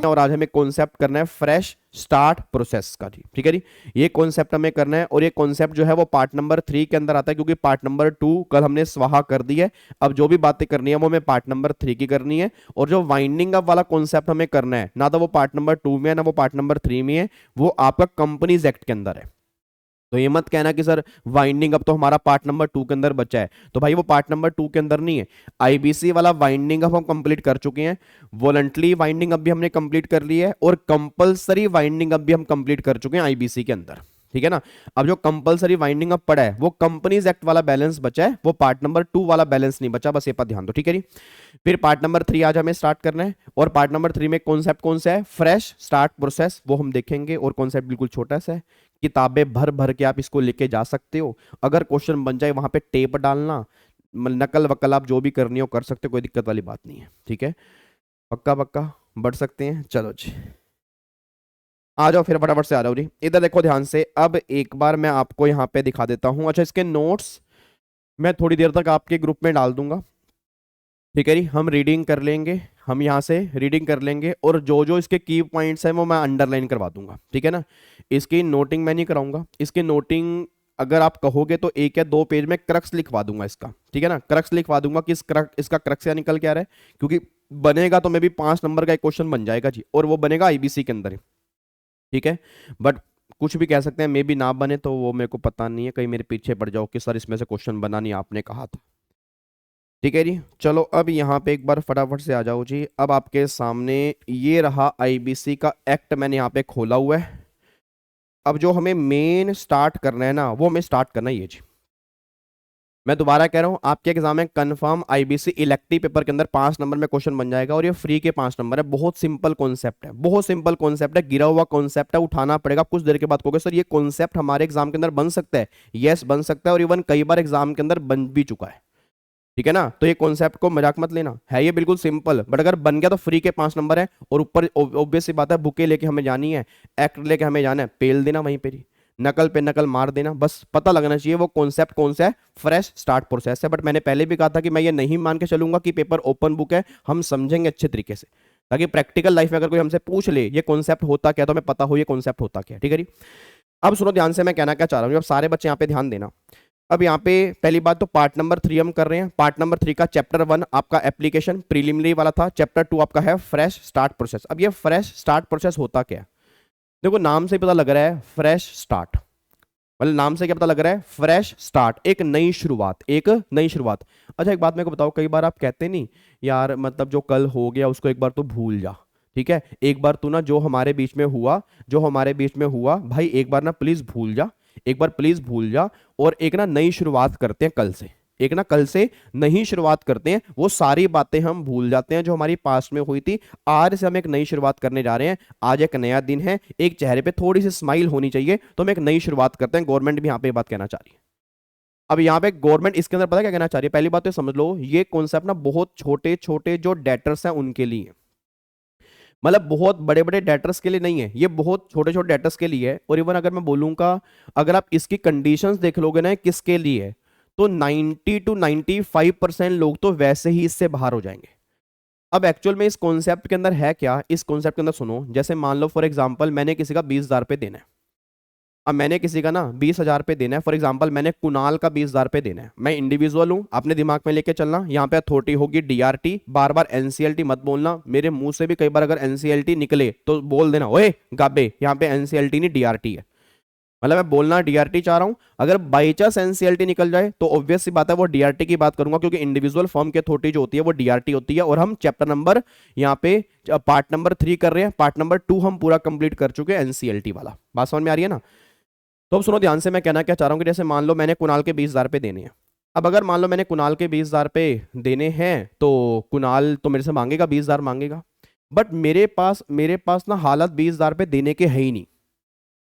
और आज हमें कॉन्सेप्ट करना है फ्रेश स्टार्ट प्रोसेस का जी, ठीक है जी। ये कॉन्सेप्ट हमें करना है और ये कॉन्सेप्ट जो है वो पार्ट नंबर 3 के अंदर आता है, क्योंकि पार्ट नंबर 2 कल हमने स्वाहा कर दी है। अब जो भी बातें करनी है वो हमें पार्ट नंबर 3 की करनी है। और जो वाइंडिंग अप वाला कॉन्सेप्ट हमें करना है ना, तो वो पार्ट नंबर 2 में है ना वो पार्ट नंबर 3 में है, वो आपका कंपनीज एक्ट के अंदर है। तो ये मत कहना कि सर वाइंडिंग अप तो हमारा पार्ट नंबर 2 के अंदर बचा है, तो भाई वो पार्ट नंबर 2 के अंदर नहीं है। आईबीसी वाला वाइंडिंग अप हम कंप्लीट कर चुके हैं, वॉलंटरी वाइंडिंग अप भी हमने कंप्लीट कर ली है, और कंपलसरी वाइंडिंग अप भी हम कंप्लीट कर चुके हैं आईबीसी के अंदर, ठीक है ना। अब जो कंपलसरी वाइंडिंग अप पड़ा है वो कंपनीज एक्ट वाला बैलेंस बचा है, वो पार्ट नंबर 2 वाला बैलेंस नहीं बचा, बस ये पर ध्यान दो, ठीक है जी। फिर पार्ट नंबर 3 आज हमें स्टार्ट करना है, और पार्ट नंबर 3 में कॉन्सेप्ट कौन सा है, फ्रेश स्टार्ट प्रोसेस, वो हम देखेंगे। और कॉन्सेप्ट बिल्कुल छोटा सा है, किताबें भर भर के आप इसको लेके जा सकते हो। अगर क्वेश्चन बन जाए वहां पे टेप डालना, नकल वकल आप जो भी करनी हो कर सकते हो, कोई दिक्कत वाली बात नहीं है, ठीक है। पक्का पक्का बढ़ सकते हैं, चलो जी आ जाओ फिर फटाफट से आ जाओ जी। इधर देखो ध्यान से, अब एक बार मैं आपको यहाँ पे दिखा देता हूँ। अच्छा, इसके नोट्स मैं थोड़ी देर तक आपके ग्रुप में डाल दूंगा, ठीक है जी। हम रीडिंग कर लेंगे, हम यहाँ से रीडिंग कर लेंगे, और जो जो इसके की पॉइंट्स हैं वो मैं अंडरलाइन करवा दूंगा, ठीक है ना। इसकी नोटिंग मैं नहीं कराऊंगा, इसकी नोटिंग अगर आप कहोगे तो 1 या 2 पेज में क्रक्स लिखवा दूंगा इसका, ठीक है ना। क्रक्स लिखवा दूंगा कि इसका क्रक्स क्या निकल के आ रहा है, क्योंकि बनेगा तो मे भी 5 नंबर का एक क्वेश्चन बन जाएगा जी, और वो बनेगा आईबीसी के अंदर, ठीक है। बट कुछ भी कह सकते हैं, मे भी ना बने, तो वो मेरे को पता नहीं है, कहीं मेरे पीछे पड़ जाओ कि सर इसमें से क्वेश्चन बना नहीं, आपने कहा था, ठीक है जी। चलो अब यहाँ पे एक बार फटाफट से आ जाओ जी। अब आपके सामने ये रहा आईबीसी का एक्ट, मैंने यहाँ पे खोला हुआ है। अब जो हमें मेन स्टार्ट करना है ना, वो हमें स्टार्ट करना है ये जी। मैं दोबारा कह रहा हूँ, आपके एग्जाम में कंफर्म आईबीसी इलेक्टिव पेपर के अंदर 5 नंबर में क्वेश्चन बन जाएगा, और ये फ्री के 5 नंबर है। बहुत सिंपल कॉन्सेप्ट है, बहुत सिंपल कॉन्सेप्ट है, गिरा हुआ कॉन्सेप्ट है, उठाना पड़ेगा। कुछ देर के बाद कहोगे सर ये कॉन्सेप्ट हमारे एग्जाम के अंदर बन सकता है, यस बन सकता है, और इवन कई बार एग्जाम के अंदर बन भी चुका है, ठीक है ना। तो ये कॉन्सेप्ट को मजाक मत लेना, है ये बिल्कुल सिंपल, बट अगर बन गया तो फ्री के 5 नंबर है। और ऊपर ऑब्वियस सी बात है, बुके लेके हमें जानी है, एक्ट लेके हमें जाना है, पेल देना वहीं पे ही, नकल पे नकल मार देना, बस पता लगना चाहिए वो कॉन्सेप्ट कौन सा है, फ्रेश स्टार्ट प्रोसेस है। बट मैंने पहले भी कहा था कि मैं ये नहीं मान के चलूंगा कि पेपर ओपन बुक है, हम समझेंगे अच्छे तरीके से, ताकि प्रैक्टिकल लाइफ में अगर कोई हमसे पूछ ले ये कॉन्सेप्ट होता क्या, तो हमें पता हो ये कॉन्सेप्ट होता क्या, ठीक है जी। अब सुनो ध्यान से, मैं कहना क्या चाह रहा हूँ, अब सारे बच्चे यहाँ पे ध्यान देना। अब यहाँ पे पहली बात तो पार्ट नंबर 3 हम कर रहे हैं। पार्ट नंबर 3 का चैप्टर 1 आपका एप्लीकेशन प्रीलिमिनरी वाला था, चैप्टर 2 आपका है फ्रेश स्टार्ट प्रोसेस। अब ये फ्रेश स्टार्ट प्रोसेस होता क्या है, देखो नाम से ही पता लग रहा है फ्रेश स्टार्ट, मतलब नाम से क्या पता लग रहा है, फ्रेश स्टार्ट, एक नई शुरुआत, एक नई शुरुआत। अच्छा एक बात मेरे को बताओ, कई बार आप कहते नहीं यार, मतलब जो कल हो गया उसको एक बार तो भूल जा, ठीक है। एक बार तू ना जो हमारे बीच में हुआ, जो हमारे बीच में हुआ भाई, एक बार ना प्लीज भूल जा, एक बार प्लीज भूल जा, और एक ना नई शुरुआत करते हैं कल से, एक ना कल से नई शुरुआत करते हैं। वो सारी बातें हम भूल जाते हैं जो हमारी पास्ट में हुई थी, आज से हम एक नई शुरुआत करने जा रहे हैं। आज एक नया दिन है, एक चेहरे पे थोड़ी सी स्माइल होनी चाहिए, तो हम एक नई शुरुआत करते हैं। गवर्नमेंट भी यहाँ पे बात कहना चाह रही है। अब यहाँ पे गवर्नमेंट इसके अंदर पता क्या कहना चाह रही है, पहली बात तो समझ लो, ये कॉन्सेप्ट ना बहुत छोटे छोटे जो डेटर्स हैं उनके लिए, मतलब बहुत बड़े बड़े डेटर्स के लिए नहीं है, ये बहुत छोटे छोटे डेटर्स के लिए है। और इवन अगर मैं बोलूंगा, अगर आप इसकी कंडीशंस देख लोगे ना किसके लिए है, तो 90 to 95% लोग तो वैसे ही इससे बाहर हो जाएंगे। अब एक्चुअल में इस कॉन्सेप्ट के अंदर है क्या, इस कॉन्सेप्ट के अंदर सुनो, जैसे मान लो फॉर एग्जांपल मैंने किसी का 20,000 रुपये देना है। अब मैंने किसी का ना 20,000 रुपये देना है, फॉर एग्जांपल मैंने कुणाल का 20,000 रुपये देना है। मैं इंडिविजुअल हूं, अपने दिमाग में लेके चलना, यहाँ पे अथॉरिटी होगी डीआरटी, बार बार एनसीएलटी मत बोलना, मेरे मुंह से भी कई बार अगर एनसीएलटी निकले तो बोल देना ओए गाबे, यहाँ पे एनसीएलटी नहीं डीआरटी है, मतलब मैं बोलना डीआरटी चाह रहा हूं। अगर बाई चांस एनसीएलटी निकल जाए तो ऑब्वियस सी बात है वो डीआरटी की बात करूंगा, क्योंकि इंडिविजुअल फॉर्म की अथॉरिटी जो होती है वो डीआरटी होती है। और हम चैप्टर नंबर यहाँ पे पार्ट नंबर 3 कर रहे हैं, पार्ट नंबर 2 हम पूरा कंप्लीट कर चुके हैं एनसीएलटी वाला। बात समझ में आ रही है ना। तो अब सुनो ध्यान से, मैं कहना क्या चाह रहा हूँ कि जैसे मान लो मैंने कुणाल के 20,000 रुपये देने हैं। अब अगर मान लो मैंने कुणाल के 20,000 रुपये देने हैं, तो कुणाल तो मेरे से मांगेगा 20,000 मांगेगा, बट मेरे पास ना हालत 20,000 रुपये देने के है ही नहीं,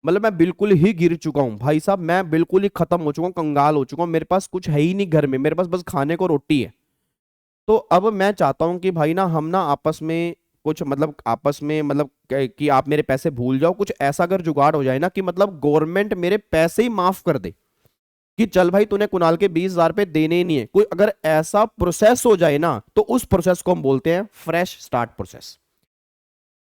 मतलब मैं बिल्कुल ही गिर चुका हूं भाई साहब, मैं बिल्कुल ही खत्म हो चुका हूं, कंगाल हो चुका हूं, मेरे पास कुछ है ही नहीं घर में, मेरे पास बस खाने को रोटी है। तो अब मैं चाहता हूं कि भाई ना हम ना आपस में कुछ, मतलब आपस में, मतलब कि आप मेरे पैसे भूल जाओ, कुछ ऐसा अगर जुगाड़ हो जाए ना कि मतलब गवर्नमेंट मेरे पैसे ही माफ कर दे, कि चल भाई तूने कुणाल के 20,000 रुपये देने ही नहीं है, कोई अगर ऐसा प्रोसेस हो जाए ना, तो उस प्रोसेस को हम बोलते हैं फ्रेश स्टार्ट प्रोसेस।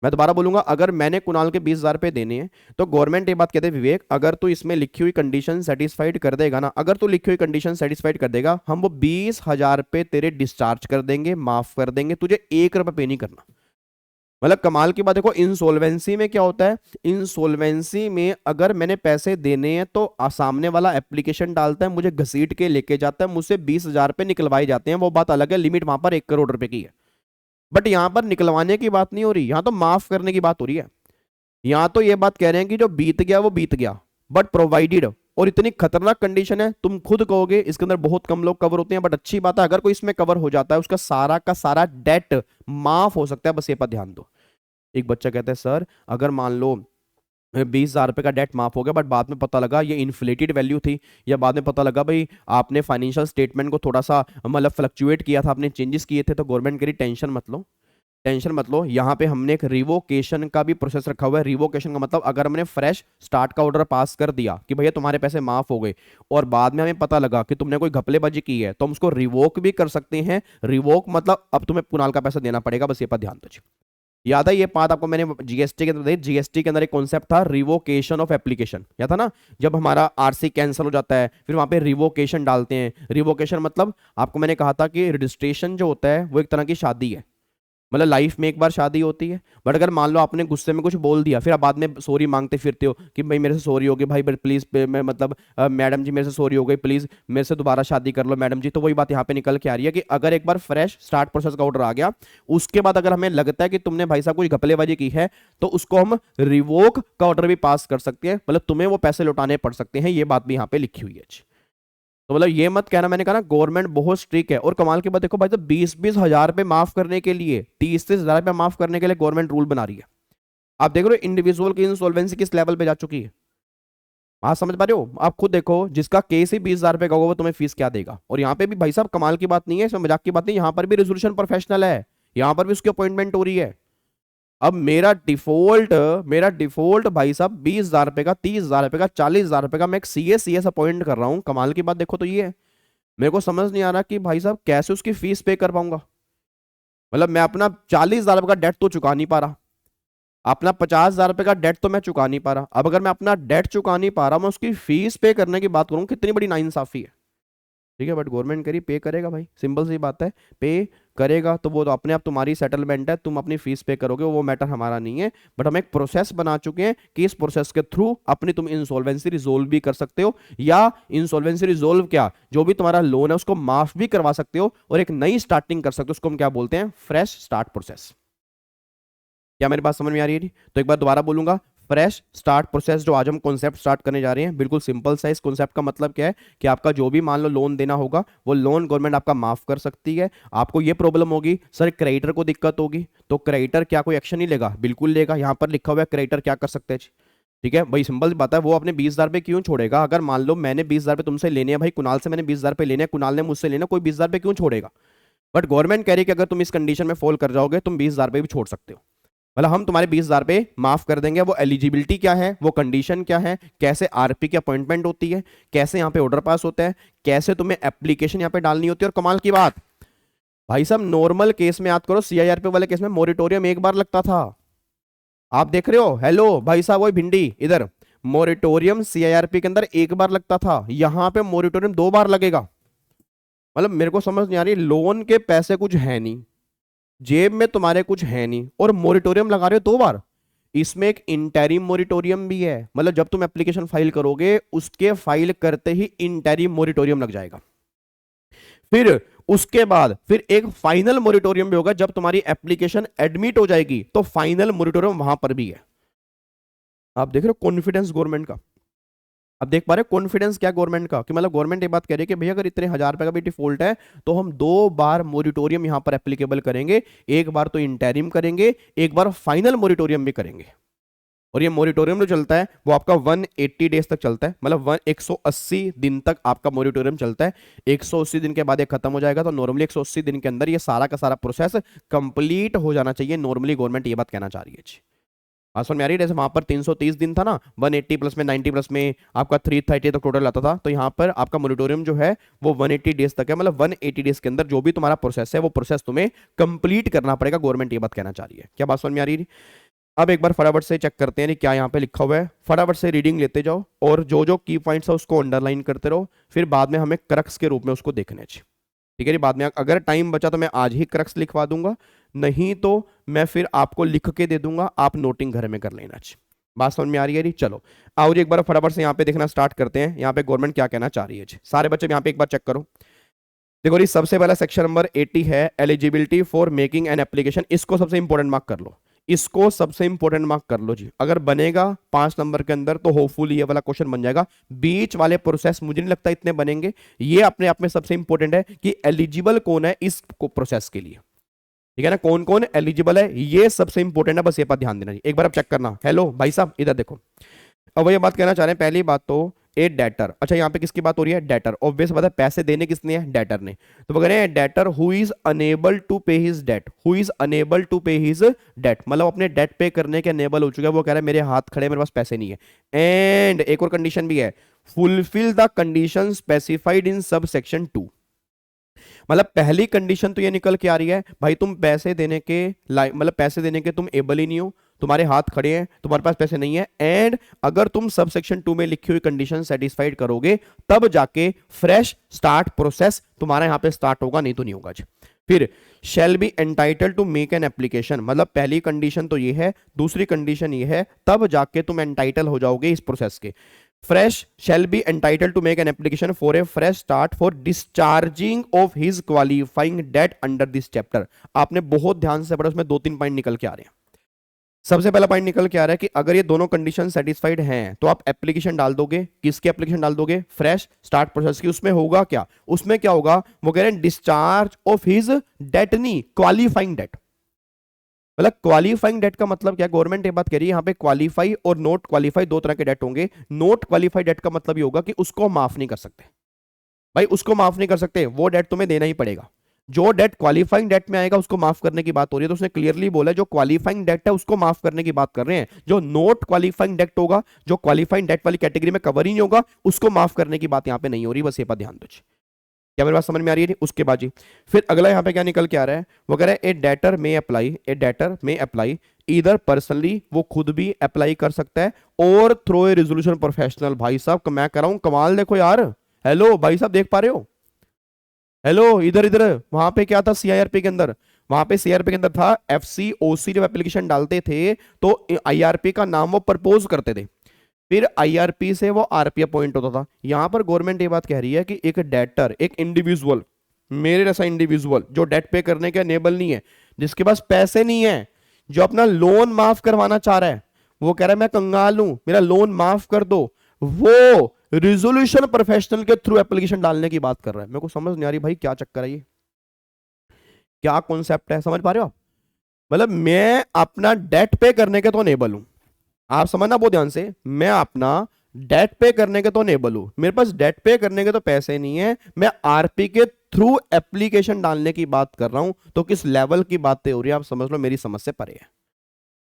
मैं दोबारा बोलूंगा, अगर मैंने कुणाल के 20,000 रुपए देने हैं तो गवर्नमेंट ये बात कहते हैं विवेक, अगर तू इसमें लिखी हुई कंडीशन सेटिस्फाइड कर देगा ना, अगर तू लिखी हुई कंडीशन सेटिस्फाइड कर देगा, हम वो 20,000 रुपए तेरे डिस्चार्ज कर देंगे, माफ कर देंगे, तुझे 1 रुपया पे नहीं करना। मतलब कमाल की बात देखो, इंसॉल्वेंसी में क्या होता है, इंसॉल्वेंसी में अगर मैंने पैसे देने हैं तो सामने वाला एप्लीकेशन डालता है, मुझे घसीट के लेके जाता है, मुझसे 20,000 रुपए निकलवाए जाते हैं, वो बात अलग है, लिमिट वहां पर 1 करोड़ रुपए की है। बट यहां पर निकलवाने की बात नहीं हो रही, यहां तो माफ करने की बात हो रही है। यहां तो ये बात कह रहे हैं कि जो बीत गया वो बीत गया, बट प्रोवाइडेड, और इतनी खतरनाक कंडीशन है, तुम खुद कहोगे इसके अंदर बहुत कम लोग कवर होते हैं, बट अच्छी बात है अगर कोई इसमें कवर हो जाता है उसका सारा का सारा डेट माफ हो सकता है, बस ये पर ध्यान दो। एक बच्चा कहता है सर अगर मान लो 20,000 रुपए का डेट माफ हो गया, बट बाद में पता लगा ये इन्फ्लेटेड वैल्यू थी, या बाद में पता लगा भाई आपने फाइनेंशियल स्टेटमेंट को थोड़ा सा मतलब फ्लक्चुएट किया था, आपने चेंजेस किए थे, तो गवर्नमेंट कह रही टेंशन मत लो, टेंशन मत लो, यहाँ पे हमने एक रिवोकेशन का भी प्रोसेस रखा हुआ है। रिवोकेशन का मतलब अगर हमने फ्रेश स्टार्ट का ऑर्डर पास कर दिया कि भैया तुम्हारे पैसे माफ हो गए, और बाद में हमें पता लगा कि तुमने कोई घपलेबाजी की है, तो हम उसको रिवोक भी कर सकते हैं। रिवोक मतलब अब तुम्हें कुणाल का पैसा देना पड़ेगा, बस ये पर ध्यान दीजिए। याद है ये बात आपको मैंने जीएसटी के अंदर दी, जीएसटी के अंदर एक कॉन्सेप्ट था रिवोकेशन ऑफ एप्लीकेशन, याद था ना, जब हमारा आरसी कैंसिल हो जाता है फिर वहां पे रिवोकेशन डालते हैं। रिवोकेशन मतलब आपको मैंने कहा था कि रजिस्ट्रेशन जो होता है वो एक तरह की शादी है, मतलब लाइफ में एक बार शादी होती है, बट अगर मान लो आपने गुस्से में कुछ बोल दिया, फिर आप बाद में सॉरी मांगते फिरते हो कि भाई मेरे से सॉरी हो गई भाई, प्लीज मैं मतलब मैडम जी मेरे से सॉरी हो गई, प्लीज मेरे से दोबारा शादी कर लो मैडम जी। तो वही बात यहाँ पे निकल के आ रही है कि अगर एक बार फ्रेश स्टार्ट प्रोसेस का ऑर्डर आ गया, उसके बाद अगर हमें लगता है कि तुमने भाई साहब कुछ घपलेबाजी की है, तो उसको हम रिवोक का ऑर्डर भी पास कर सकते हैं, मतलब तुम्हें वो पैसे लौटाने पड़ सकते हैं, ये बात भी यहाँ पे लिखी हुई है। तो मतलब ये मत कहना, मैंने कहा ना गवर्नमेंट बहुत स्ट्रिक्ट है। और कमाल की बात देखो भाई, तो 20-20 हजार रुपए माफ करने के लिए, 30-30 हजार रुपए माफ करने के लिए गवर्नमेंट रूल बना रही है। आप देख रहे हो इंडिविजुअल की इंसॉल्वेंसी किस लेवल पे जा चुकी है, आप समझ पा रहे हो। आप खुद देखो, जिसका केस ही 20,000 रुपए का होगा वो तुम्हें फीस क्या देगा। और यहाँ पे भी भाई साहब कमाल की बात नहीं है, इसमें मजाक की बात नहीं, यहाँ पर भी रेजोल्यूशन प्रोफेशनल है, यहाँ पर भी उसकी अपॉइंटमेंट हो रही है। अब मेरा डिफॉल्ट भाई साहब 20,000 रुपए का, 30,000 रुपए का, 40,000 रुपए का मैं एक सीएस अपॉइंट कर रहा हूँ। कमाल की बात देखो तो ये है, मेरे को समझ नहीं आ रहा कि भाई साहब कैसे उसकी फीस पे कर पाऊंगा। मतलब मैं अपना 40,000 रुपए का डेट तो चुका नहीं पा रहा, अपना 50,000 रुपए का डेट तो मैं चुका नहीं पा रहा, अब अगर मैं अपना डेट चुका नहीं पा रहा, मैं उसकी फीस पे करने की बात करूं, कितनी बड़ी नाइंसाफी है। ठीक है, बट गवर्नमेंट करी पे करेगा भाई, सिंपल सी बात है, पे करेगा तो वो तो अपने आप तुम्हारी सेटलमेंट है, तुम अपनी फीस पे करोगे, वो मैटर हमारा नहीं है। बट हम एक प्रोसेस बना चुके हैं कि इस प्रोसेस के थ्रू अपनी तुम इंसॉल्वेंसी रिजोल्व भी कर सकते हो, या इंसॉल्वेंसी रिजोल्व क्या, जो भी तुम्हारा लोन है उसको माफ भी करवा सकते हो, और एक नई स्टार्टिंग कर सकते हो, उसको हम क्या बोलते हैं, फ्रेश स्टार्ट प्रोसेस। क्या मेरी बात समझ में आ रही है? तो एक बार दोबारा बोलूंगा, फ्रेश स्टार्ट प्रोसेस जो आज हम कॉन्सेप्ट स्टार्ट करने जा रहे हैं, बिल्कुल सिंपल सा। इस कॉन्सेप्ट का मतलब क्या है कि आपका जो भी मान लो लोन देना होगा, वो लोन गवर्नमेंट आपका माफ कर सकती है। आपको ये प्रॉब्लम होगी सर क्रेडिटर को दिक्कत होगी, तो क्रेडिटर क्या कोई एक्शन नहीं लेगा? बिल्कुल लेगा, यहाँ पर लिखा हुआ है क्रेडिटर क्या कर सकते हैं। ठीक है भाई, सिंपल सी बात है, वो अपने 20,000 रुपए क्यों छोड़ेगा? अगर मान लो मैंने 20,000 रुपए तुमसे लेने हैं भाई, कुणाल से मैंने 20,000 रुपए लेने हैं, कुणाल ने मुझसे लेना, कोई 20,000 रुपए क्यों छोड़ेगा? बट गवर्नमेंट कह रही है कि अगर तुम इस कंडीशन में फॉल कर जाओगे, तुम 20,000 रुपए भी छोड़ सकते हो। मतलब हम तुम्हारे 20,000 रुपए माफ कर देंगे। वो एलिजिबिलिटी क्या है, वो कंडीशन क्या है, कैसे आरपी की अपॉइंटमेंट होती है, कैसे यहाँ पे ऑर्डर पास होता है, कैसे तुम्हें एप्लीकेशन यहाँ पे डालनी होती है। और कमाल की बात भाई साहब, नॉर्मल केस में याद करो, सीआईआरपी वाले केस में मोरिटोरियम एक बार लगता था। आप देख रहे हो, हेलो भाई साहब, वही भिंडी इधर, मोरिटोरियम सीआईआरपी के अंदर एक बार लगता था, यहां पे मोरिटोरियम 2 बार लगेगा। मतलब मेरे को समझ नहीं आ रही, लोन के पैसे कुछ है नहीं, जेब में तुम्हारे कुछ है नहीं, और मोरिटोरियम लगा रहे हो 2 बार। इसमें एक इंटरिम मोरिटोरियम भी है, मतलब जब तुम एप्लीकेशन फाइल करोगे उसके फाइल करते ही इंटरिम मोरिटोरियम लग जाएगा। फिर उसके बाद फिर एक फाइनल मोरिटोरियम भी होगा, जब तुम्हारी एप्लीकेशन एडमिट हो जाएगी तो फाइनल मोरिटोरियम वहां पर भी है। आप देख रहे हो कॉन्फिडेंस गवर्नमेंट का, अब देख पा रहे हो कॉन्फिडेंस क्या गवर्नमेंट का, कि मतलब गवर्नमेंट ये बात कह रही है कि भैया अगर इतने 1,000 रुपए का भी डिफॉल्ट है तो हम 2 बार मोरिटोरियम यहां पर एप्लीकेबल करेंगे, एक बार तो इंटरिम करेंगे, एक बार फाइनल मोरिटोरियम भी करेंगे। और ये मोरिटोरियम जो चलता है वो आपका 180 डेज तक चलता है, मतलब 180 दिन तक आपका मोरिटोरियम चलता है। 180 दिन के बाद ये खत्म हो जाएगा, तो नॉर्मली 180 दिन के अंदर ये सारा का सारा प्रोसेस कंप्लीट हो जाना चाहिए, नॉर्मली गवर्नमेंट ये बात कहना चाह रही है जी। समझ में आ रही है? जैसे वहां पर 330 दिन था ना, 180 प्लस में 90 प्लस में आपका 330 तक टोटल आता था, तो यहाँ पर आपका मोरिटोरियम जो है वो 180 डेज तक है, मतलब 180 डेज के अंदर जो भी तुम्हारा प्रोसेस है वो प्रोसेस तुम्हें कंप्लीट करना पड़ेगा, गवर्नमेंट ये बात कहना चाह रही है। क्या बात समझ में आ रही है? अब एक बार फटाफट से चेक करते हैं क्या यहाँ पे लिखा हुआ है, फटाफट से रीडिंग लेते जाओ और जो जो की पॉइंट्स है उसको अंडरलाइन करते रहो, फिर बाद में हमें क्रक्स के रूप में उसको देखना चाहिए। ठीक है जी, बाद में अगर टाइम बचा तो मैं आज ही क्रक्स लिखवा दूंगा, नहीं तो मैं फिर आपको लिख के दे दूंगा, आप नोटिंग घर में कर लेना चाहिए। बात समझ में आ रही है जी? चलो आओ जी एक बार फटाफट से यहाँ पे देखना स्टार्ट करते हैं, यहाँ पे गवर्नमेंट क्या कहना चाह रही है जी। सारे बच्चे यहाँ पे एक बार चेक करो। देखो जी सबसे पहला सेक्शन नंबर 80 है eligibility for making an application, इसको सबसे इंपॉर्टेंट मार्क कर लो, इसको सबसे इंपॉर्टेंट मार्क कर लो जी। अगर बनेगा 5 नंबर के अंदर तो होपफुली ये वाला क्वेश्चन बन जाएगा। बीच वाले प्रोसेस मुझे नहीं लगता इतने बनेंगे, ये अपने आप में सबसे इंपॉर्टेंट है कि एलिजिबल कौन है इस प्रोसेस के लिए। ठीक है ना, कौन कौन एलिजिबल है ये सबसे इंपॉर्टेंट है, बस ये पर ध्यान देना जी। एक बार आप चेक करना। हेलो भाई साहब इधर देखो, अब वो ये बात कहना चाह रहे हैं, पहली बात तो ए डेटर, अच्छा यहाँ पे किसकी बात हो रही है? डेटर। ऑब्वियस बात है, पैसे देने किसने हैं? डेटर ने। तो वो कह रहे हैं debtor who is unable to pay his debt, who is unable to pay his debt, मतलब अपने डेट पे करने के अनेबल हो चुका है, वो कह रहा है मेरे हाथ खड़े, मेरे पास पैसे नहीं है। एंड एक और कंडीशन भी है, fulfil the condition specified in subsection 2। मतलब पहली कंडीशन तो ये निकल के आ रही है भाई तुम पैसे देने के मतलब पैसे देने के तुम एबल ही नहीं हो, तुम्हारे हाथ खड़े हैं, तुम्हारे पास पैसे नहीं है, एंड अगर तुम सब सेक्शन 2 में लिखी हुई कंडीशन सेटिस्फाइड करोगे तब जाके फ्रेश स्टार्ट प्रोसेस तुम्हारा यहां पे स्टार्ट होगा, नहीं तो नहीं होगा जी। फिर shall be entitle to make an application, मतलब पहली कंडीशन तो ये है, दूसरी कंडीशन ये है, तब जाके तुम एंटाइटल हो जाओगे इस प्रोसेस के। Fresh shall be entitle to make an application for a fresh start for discharging of his qualifying debt under this chapter. आपने बहुत ध्यान से पढ़ा, उसमें 2-3 पॉइंट निकल के आ रहे हैं। सबसे पहला पॉइंट निकल के आ रहा है कि अगर ये दोनों कंडीशन सेटिस्फाइड हैं तो आप एप्लीकेशन डाल दोगे, किसकी एप्लीकेशन डाल दोगे? फ्रेश स्टार्ट प्रोसेस की। उसमें होगा क्या? उसमें क्या होगा? वो कह रहे हैं डिस्चार्ज ऑफ हिज डेट, नहीं क्वालिफाइंग डेट। मतलब क्वालिफाइंग डेट का मतलब क्या? गवर्नमेंट ये बात कह रही है यहाँ पे क्वालिफाई और नोट क्वालिफाई दो तरह के डेट होंगे। नोट क्वालिफाई डेट का मतलब ये होगा कि उसको माफ नहीं कर सकते भाई, उसको माफ नहीं कर सकते, वो डेट तुम्हें देना ही पड़ेगा। जो डेट क्वालिफाइंग डेट में आएगा उसको माफ करने की बात हो रही है, तो उसने क्लियरली बोला जो क्वालिफाइंग डेट है उसको माफ करने की बात कर रहे हैं। जो नोट क्वालिफाइंग डेट होगा, जो क्वालिफाइंग डेट वाली कैटेगरी में कवर ही नहीं होगा, उसको माफ करने की बात यहां पे नहीं हो रही, बस ये पर ध्यान दो। क्या मेरी बात समझ में आ रही है? उसके बाद जी फिर अगला यहां पे क्या निकल के आ रहा है? वो कह रहा है ए डेटर में अप्लाई, ए डेटर में अप्लाई इधर पर्सनली, वो खुद भी अप्लाई कर सकता है, और थ्रो ए रेजोल्यूशन प्रोफेशनल। भाई साहब मैं कर रहा हूं कमाल, देखो यार। हेलो भाई साहब देख पा रहे हो? हेलो इधर इधर, वहां पे क्या था सीआईआरपी के अंदर? वहां पे सीआरपी के अंदर था एफसीओसी, जब एप्लीकेशन डालते थे तो आईआरपी का नाम वो प्रपोज करते थे, फिर आईआरपी से वो आरपी अपॉइंट होता था। यहां पर गवर्नमेंट ये बात कह रही है कि एक डेटर, एक इंडिविजुअल, मेरे जैसा इंडिविजुअल जो डेट पे करने के अनेबल नहीं है, जिसके पास पैसे नहीं है, जो अपना लोन माफ करवाना चाह रहा है, वो कह रहा है मैं कंगाल हूं, मेरा लोन माफ कर दो, वो रिजोल्यूशन प्रोफेशनल के थ्रू एप्लीकेशन डालने की बात कर रहा है। मेरे को समझ नहीं आ रही भाई क्या चक्कर है ये, क्या कॉन्सेप्ट है, समझ पा रहे हो आप? मतलब मैं अपना डेट पे करने के तो अनेबल हूं, आप समझना बहुत ध्यान से, मैं अपना डेट पे करने के तो अनेबल हूं, मेरे पास डेट पे करने के तो पैसे नहीं है, मैं आरपी के थ्रू एप्लीकेशन डालने की बात कर रहा हूं। तो किस लेवल की बातें हो रही है आप समझ लो, मेरी समझ से परे है।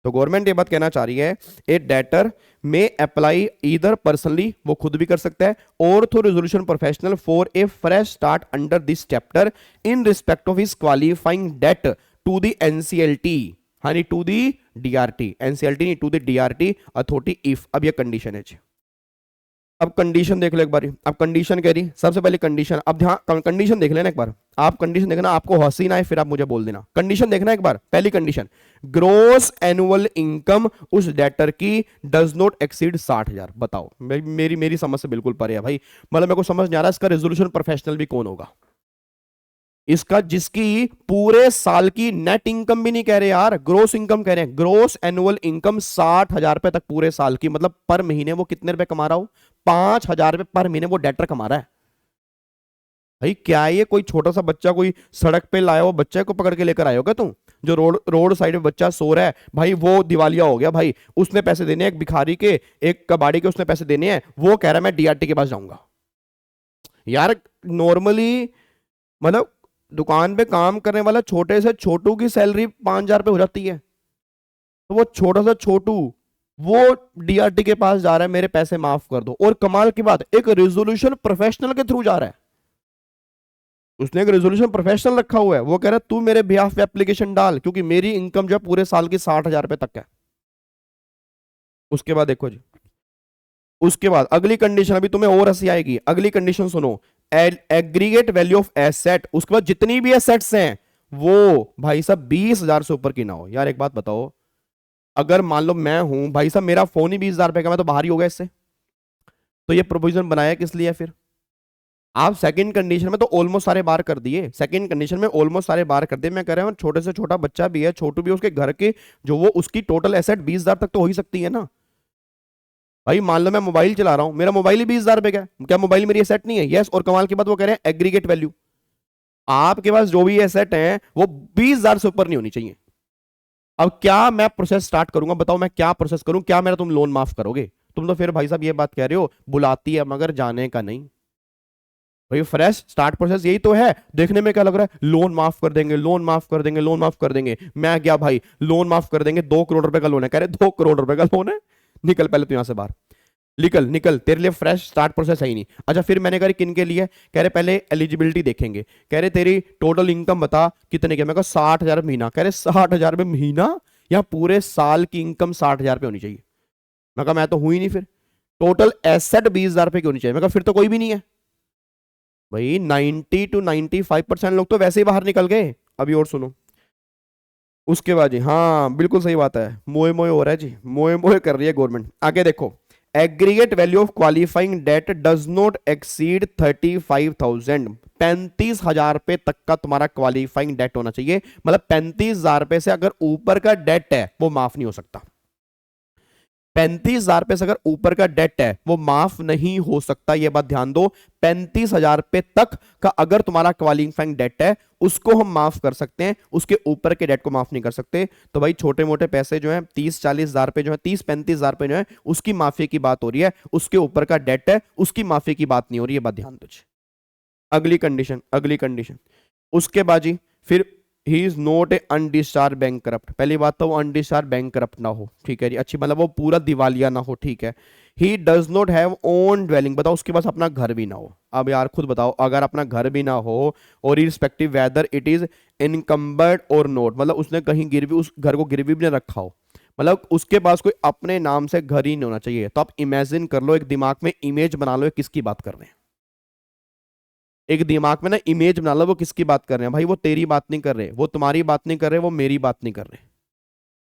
तो गवर्नमेंट ये बात कहना चाह रही है ए डेटर में अप्लाई इधर पर्सनली, वो खुद भी कर सकता है, और through resolution professional for a fresh start under this chapter in respect of his qualifying debt to the NCLT, हाँ नहीं टू दी डीआरटी, एनसीएलटी नहीं to the DRT authority if. अब ये कंडीशन है। अब कंडीशन देख लो एक बार, अब कंडीशन कह रही सबसे पहले कंडीशन, अब ध्यान कंडीशन देख लेना एक बार, आप कंडीशन देखना, आपको हंसी ना आए फिर आप मुझे बोल देना। कंडीशन देखना एक बार, पहली कंडीशन ग्रोस एनुअल इनकम उस डेटर की डज नॉट एक्सीड 60,000। बताओ मेरी समझ से बिल्कुल परे है भाई, मतलब मेरे को समझ नहीं आ रहा इसका रेजोल्यूशन प्रोफेशनल भी कौन होगा इसका, जिसकी पूरे साल की नेट इनकम भी नहीं कह रहे यार, ग्रोस इनकम कह रहे हैं, ग्रोस एनुअल इनकम 60,000 रुपए तक पूरे साल की, मतलब पर महीने वो कितने रुपए कमा रहा हो? 5,000 रुपए पर महीने वो डेटर कमा रहा है। भाई क्या ये कोई छोटा सा बच्चा, कोई सड़क पे लाया हुआ बच्चे को पकड़ के लेकर आए हो क्या तुम? जो रोड साइड में बच्चा सो रहा है भाई, वो दिवालिया हो गया भाई, उसने पैसे देने हैं एक भिखारी के, एक कबाड़ी के, उसने पैसे देने हैं, वो कह रहा है मैं डीआरटी के पास जाऊंगा। यार नॉर्मली मतलब दुकान पे काम करने वाला छोटे से छोटू की सैलरी 5,000 रुपये हो जाती है, तो वो छोटा सा छोटू वो डीआरटी के पास जा रहा है मेरे पैसे माफ कर दो, और कमाल की बात एक रेजोल्यूशन प्रोफेशनल के थ्रू जा रहा है, उसने एक रेजोल्यूशन प्रोफेशनल रखा हुआ है, वो कह रहा है तू मेरे बिहाफ पे एप्लीकेशन डाल, क्योंकि मेरी इनकम जो है पूरे साल की 60,000 रुपए तक है। उसके बाद देखो जी, उसके बाद अगली कंडीशन, अभी तुम्हें और हंसी आएगी, अगली कंडीशन सुनो, एग्रीगेट वैल्यू ऑफ एसेट, उसके बाद जितनी भी एसेट्स हैं वो भाई साहब 20,000 से ऊपर की ना हो। यार एक बात बताओ, अगर मान लो मैं हूं भाई साहब, मेरा फोन ही 20,000 रुपए का, मैं तो बाहर ही होगा इससे। तो ये प्रोविजन बनाया किस लिए फिर? आप सेकंड कंडीशन में तो ऑलमोस्ट सारे बार कर दिए, सेकंड कंडीशन में ऑलमोस्ट सारे बार कर दिए। मैं कह रहा हूं छोटे से छोटा बच्चा भी है, छोटू भी है, उसके घर के जो वो उसकी टोटल एसेट 20,000 तक तो हो ही सकती है ना। भाई मान लो मैं मोबाइल चला रहा हूं, मेरा मोबाइल ही 20,000 रुपए का है, क्या मोबाइल मेरी एसेट नहीं है? यस। और कमाल की बात वो कह रहे हैं एग्रीगेट वैल्यू, आपके पास जो भी एसेट है वो 20,000 से ऊपर नहीं होनी चाहिए। अब क्या मैं प्रोसेस स्टार्ट करूंगा, बताओ मैं क्या प्रोसेस करूं, क्या मेरा तुम लोन माफ करोगे? तुम तो फिर भाई साहब ये बात कह रहे हो बुलाती है मगर जाने का नहीं। भाई फ्रेश स्टार्ट प्रोसेस यही तो है। देखने में क्या लग रहा है, लोन माफ कर देंगे, लोन माफ कर देंगे, लोन माफ कर देंगे। मैं क्या भाई, लोन माफ कर देंगे, 2 करोड़ रुपए का लोन है, कह रहे 2 करोड़ रुपए का लोन है, निकल पहले तो यहां से बाहर, निकल निकल, तेरे लिए फ्रेश स्टार्ट प्रोसेस है ही नहीं। अच्छा फिर मैंने कहा किन के लिए, कह रहे पहले एलिजिबिलिटी देखेंगे, कह रहे तेरी टोटल इनकम बता कितने की, मैं कहा 60,000 महीना, कह रहे 60,000 रुपये महीना या पूरे साल की इनकम 60,000 रुपये होनी चाहिए? मैं कहा मैं तो हुई नहीं फिर, टोटल एसेट 20,000 रुपये की होनी चाहिए। मैं कहा फिर तो कोई भी नहीं है। भाई 90 to 95% लोग तो वैसे ही बाहर निकल गए। अभी और सुनो, उसके बाद जी, हाँ बिल्कुल सही बात है, मोए मोए हो रहा है जी, मोए मोए कर रही है गवर्नमेंट। आगे देखो, aggregate value of qualifying date does not exceed 35,000, 35,000 रुपए तक का तुम्हारा क्वालिफाइंग डेट होना चाहिए। मतलब 35,000 रुपए से अगर ऊपर का डेट है वो माफ नहीं हो सकता। 35,000 रुपए से अगर ऊपर का डेट है वो माफ नहीं हो सकता, ये बात ध्यान दो। 35,000 रुपए तक का अगर तुम्हारा क्वालिफाइंग डेट है उसको हम माफ कर सकते हैं, उसके ऊपर के डेट को माफ नहीं कर सकते। तो भाई छोटे मोटे पैसे जो है 30-40,000 रुपए जो है, 30-35,000 रुपए जो है उसकी माफी की बात हो रही है, उसके ऊपर का डेट है उसकी माफी की बात नहीं हो रही है, बात ध्यान दो। अगली कंडीशन, अगली कंडीशन, उसके बाद जी फिर he is not a undischarged bank corrupt. पहली बात तो वो अनडिस्चार्ज बैंक करप्ट ना हो, ठीक है जी, अच्छी, मतलब वो पूरा दिवालिया ना हो, ठीक है। He does not have own dwelling, बताओ उसके पास अपना घर भी ना हो। अब यार खुद बताओ, अगर अपना घर भी ना हो और irrespective whether it is encumbered और नोट, मतलब उसने कहीं गिरवी, उस घर को गिरवी भी ना रखा हो, मतलब उसके पास कोई अपने नाम से घर ही नहीं होना चाहिए। तो आप इमेजिन कर लो, एक दिमाग में इमेज बना लो किसकी बात कर रहे हैं, एक दिमाग में ना इमेज बना लो वो किसकी बात कर रहे हैं। भाई वो तेरी बात नहीं कर रहे, वो तुम्हारी बात नहीं कर रहे, वो मेरी बात नहीं कर रहे,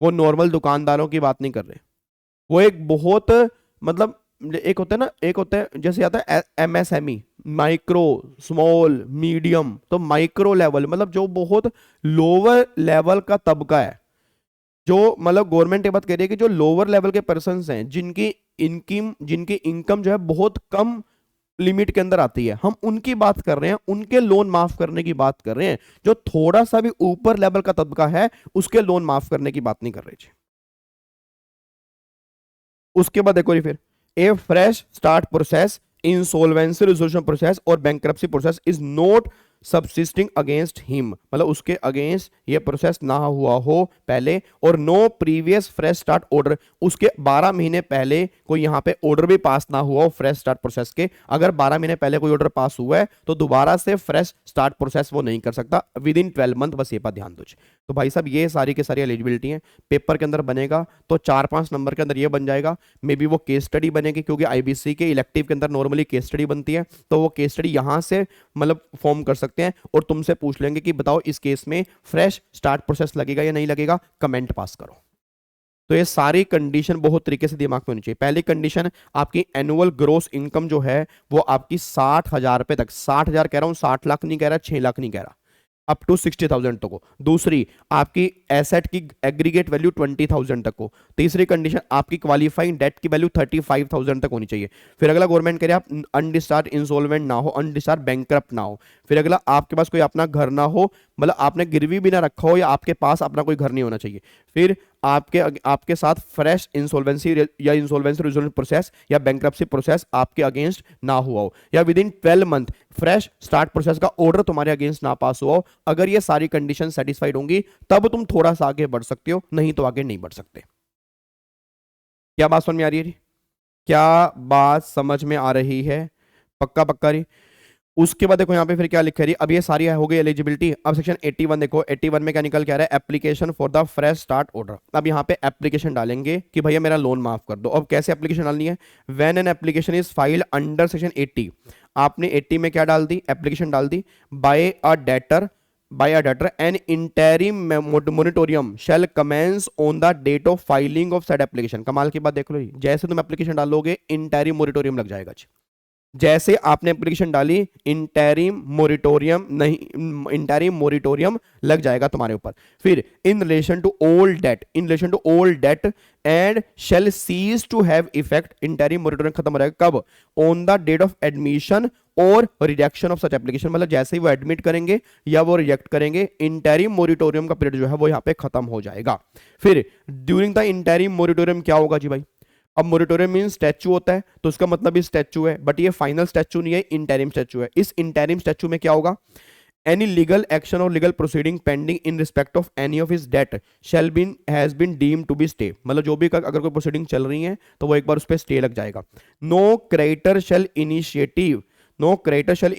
वो नॉर्मल दुकानदारों की बात नहीं कर रहे। वो एक बहुत, मतलब एक होता है ना, एक होता है जैसे आता है एमएसएमई, माइक्रो स्मॉल मीडियम, तो माइक्रो लेवल मतलब जो बहुत लोअर लेवल का तबका है, जो मतलब गवर्नमेंट ये बात कह रही है कि जो लोअर लेवल के पर्सन हैं जिनकी इनकम जो है बहुत कम लिमिट के अंदर आती है, हम उनकी बात कर रहे हैं, उनके लोन माफ करने की बात कर रहे हैं। जो थोड़ा सा भी ऊपर लेवल का तबका है उसके लोन माफ करने की बात नहीं कर रहे। उसके बाद देखो जी फिर, a fresh start process, insolvency resolution process और bankruptcy process is not subsisting against him, मतलब उसके अगेंस्ट ये प्रोसेस ना हुआ हो पहले, और no previous fresh start order, उसके 12 महीने पहले कोई यहां पे ऑर्डर भी पास ना हुआ हो फ्रेश स्टार्ट प्रोसेस के। अगर 12 महीने पहले कोई ऑर्डर पास हुआ है तो दोबारा से फ्रेश स्टार्ट प्रोसेस वो नहीं कर सकता विद इन 12 मंथ, बस ये बात ध्यान दो। तो भाई साहब ये सारी की सारी एलिजिबिलिटी है, पेपर के अंदर बनेगा तो 4-5 नंबर के अंदर ये बन जाएगा। मे बी वो केस स्टडी बनेगी, क्योंकि आईबीसी के इलेक्टिव के अंदर नॉर्मली केस स्टडी बनती है, तो वो केस स्टडी यहां से मतलब फॉर्म कर सकते हैं और तुमसे पूछ लेंगे कि बताओ इस केस में फ्रेश स्टार्ट प्रोसेस लगेगा या नहीं लगेगा, कमेंट पास करो। तो ये सारी कंडीशन बहुत तरीके से दिमाग में होनी चाहिए। पहली कंडीशन, आपकी एनुअल ग्रोस इनकम जो है वो आपकी 60,000 रुपए तक, 60,000 कह रहा हूं, 60 लाख नहीं कह रहा, 6 लाख नहीं कह रहा, अप टू 60,000 तक हो। दूसरी, आपकी एसेट की एग्रीगेट वैल्यू 20,000 तक हो। तीसरी कंडीशन, आपकी क्वालिफाइंग डेट की वैल्यू 35,000 तक होनी चाहिए। फिर अगला, गवर्नमेंट कह रहे आप अनडिस्चार्ज इंसॉल्वेंट ना हो, अनडिस्चार्ज बैंकरप्ट ना हो। फिर अगला, आपके पास कोई अपना घर ना हो, मतलब आपने गिरवी भी ना रखा हो या आपके पास अपना कोई घर नहीं होना चाहिए। फिर आपके साथ फ्रेश इंसॉल्वेंसी या इंसॉल्वेंसी रिजोल्यूशन प्रोसेस या बैंक्रप्सी प्रोसेस आपके अगेंस्ट ना हुआ हो, या with in 12 month fresh start process का ऑर्डर तुम्हारे अगेंस्ट ना पास हुआ हो। अगर ये सारी कंडीशन सेटिस्फाइड होंगी तब तुम थोड़ा सा आगे बढ़ सकते हो, नहीं तो आगे नहीं बढ़ सकते। क्या बात समझ में आ रही है? क्या बात समझ में आ रही है? पक्का पक्का रही। उसके बाद देखो यहाँ पे फिर क्या लिखा है, अब ये सारी हो गई एलिजिबिलिटी। अब सेक्शन 81 देखो, 81 में क्या निकल के आ रहा है, application for the fresh start order. अब यहाँ पे एप्लीकेशन डालेंगे कि भैया मेरा लोन माफ कर दो। अब कैसे एप्लीकेशन डालनी है, when an application is filed under section 80, आपने 80 में क्या डाल दी, एप्लीकेशन डाल दी, by a debtor an interim moratorium shall commence on the date of filing of said application. कमाल की बात देख लो, जैसे तुम एप्लीकेशन डालोगे इंटरिम मोनिटोरियम लग जाएगा। जैसे आपने एप्लीकेशन डाली इंटरिम मोरिटोरियम नहीं, इंटरिम मोरिटोरियम लग जाएगा तुम्हारे ऊपर। फिर in relation to old debt and shall cease to have effect, interim moratorium खत्म हो जाएगा कब, on the date of admission और रिजेक्शन ऑफ सच एप्लीकेशन, मतलब जैसे ही वो एडमिट करेंगे या वो रिजेक्ट करेंगे, इंटरिम मोरिटोरियम का पीरियड जो है वो यहां पे खत्म हो जाएगा। फिर ड्यूरिंग द इंटरिम मोरिटोरियम क्या होगा जी भाई, अब मोरिटोरियम मीन स्टैचू होता है तो उसका मतलब भी स्टैचू है, बट ये फाइनल स्टैचू नहीं है, इंटरिम स्टैचू है। इस इंटरिम स्टैचू में क्या होगा, एनी लीगल एक्शन और legal proceeding pending in respect of any of his debt shall been has been deem to be stay, मतलब जो भी अगर कोई प्रोसीडिंग चल रही है तो वो एक बार उस पर स्टे लग जाएगा। No creditor shall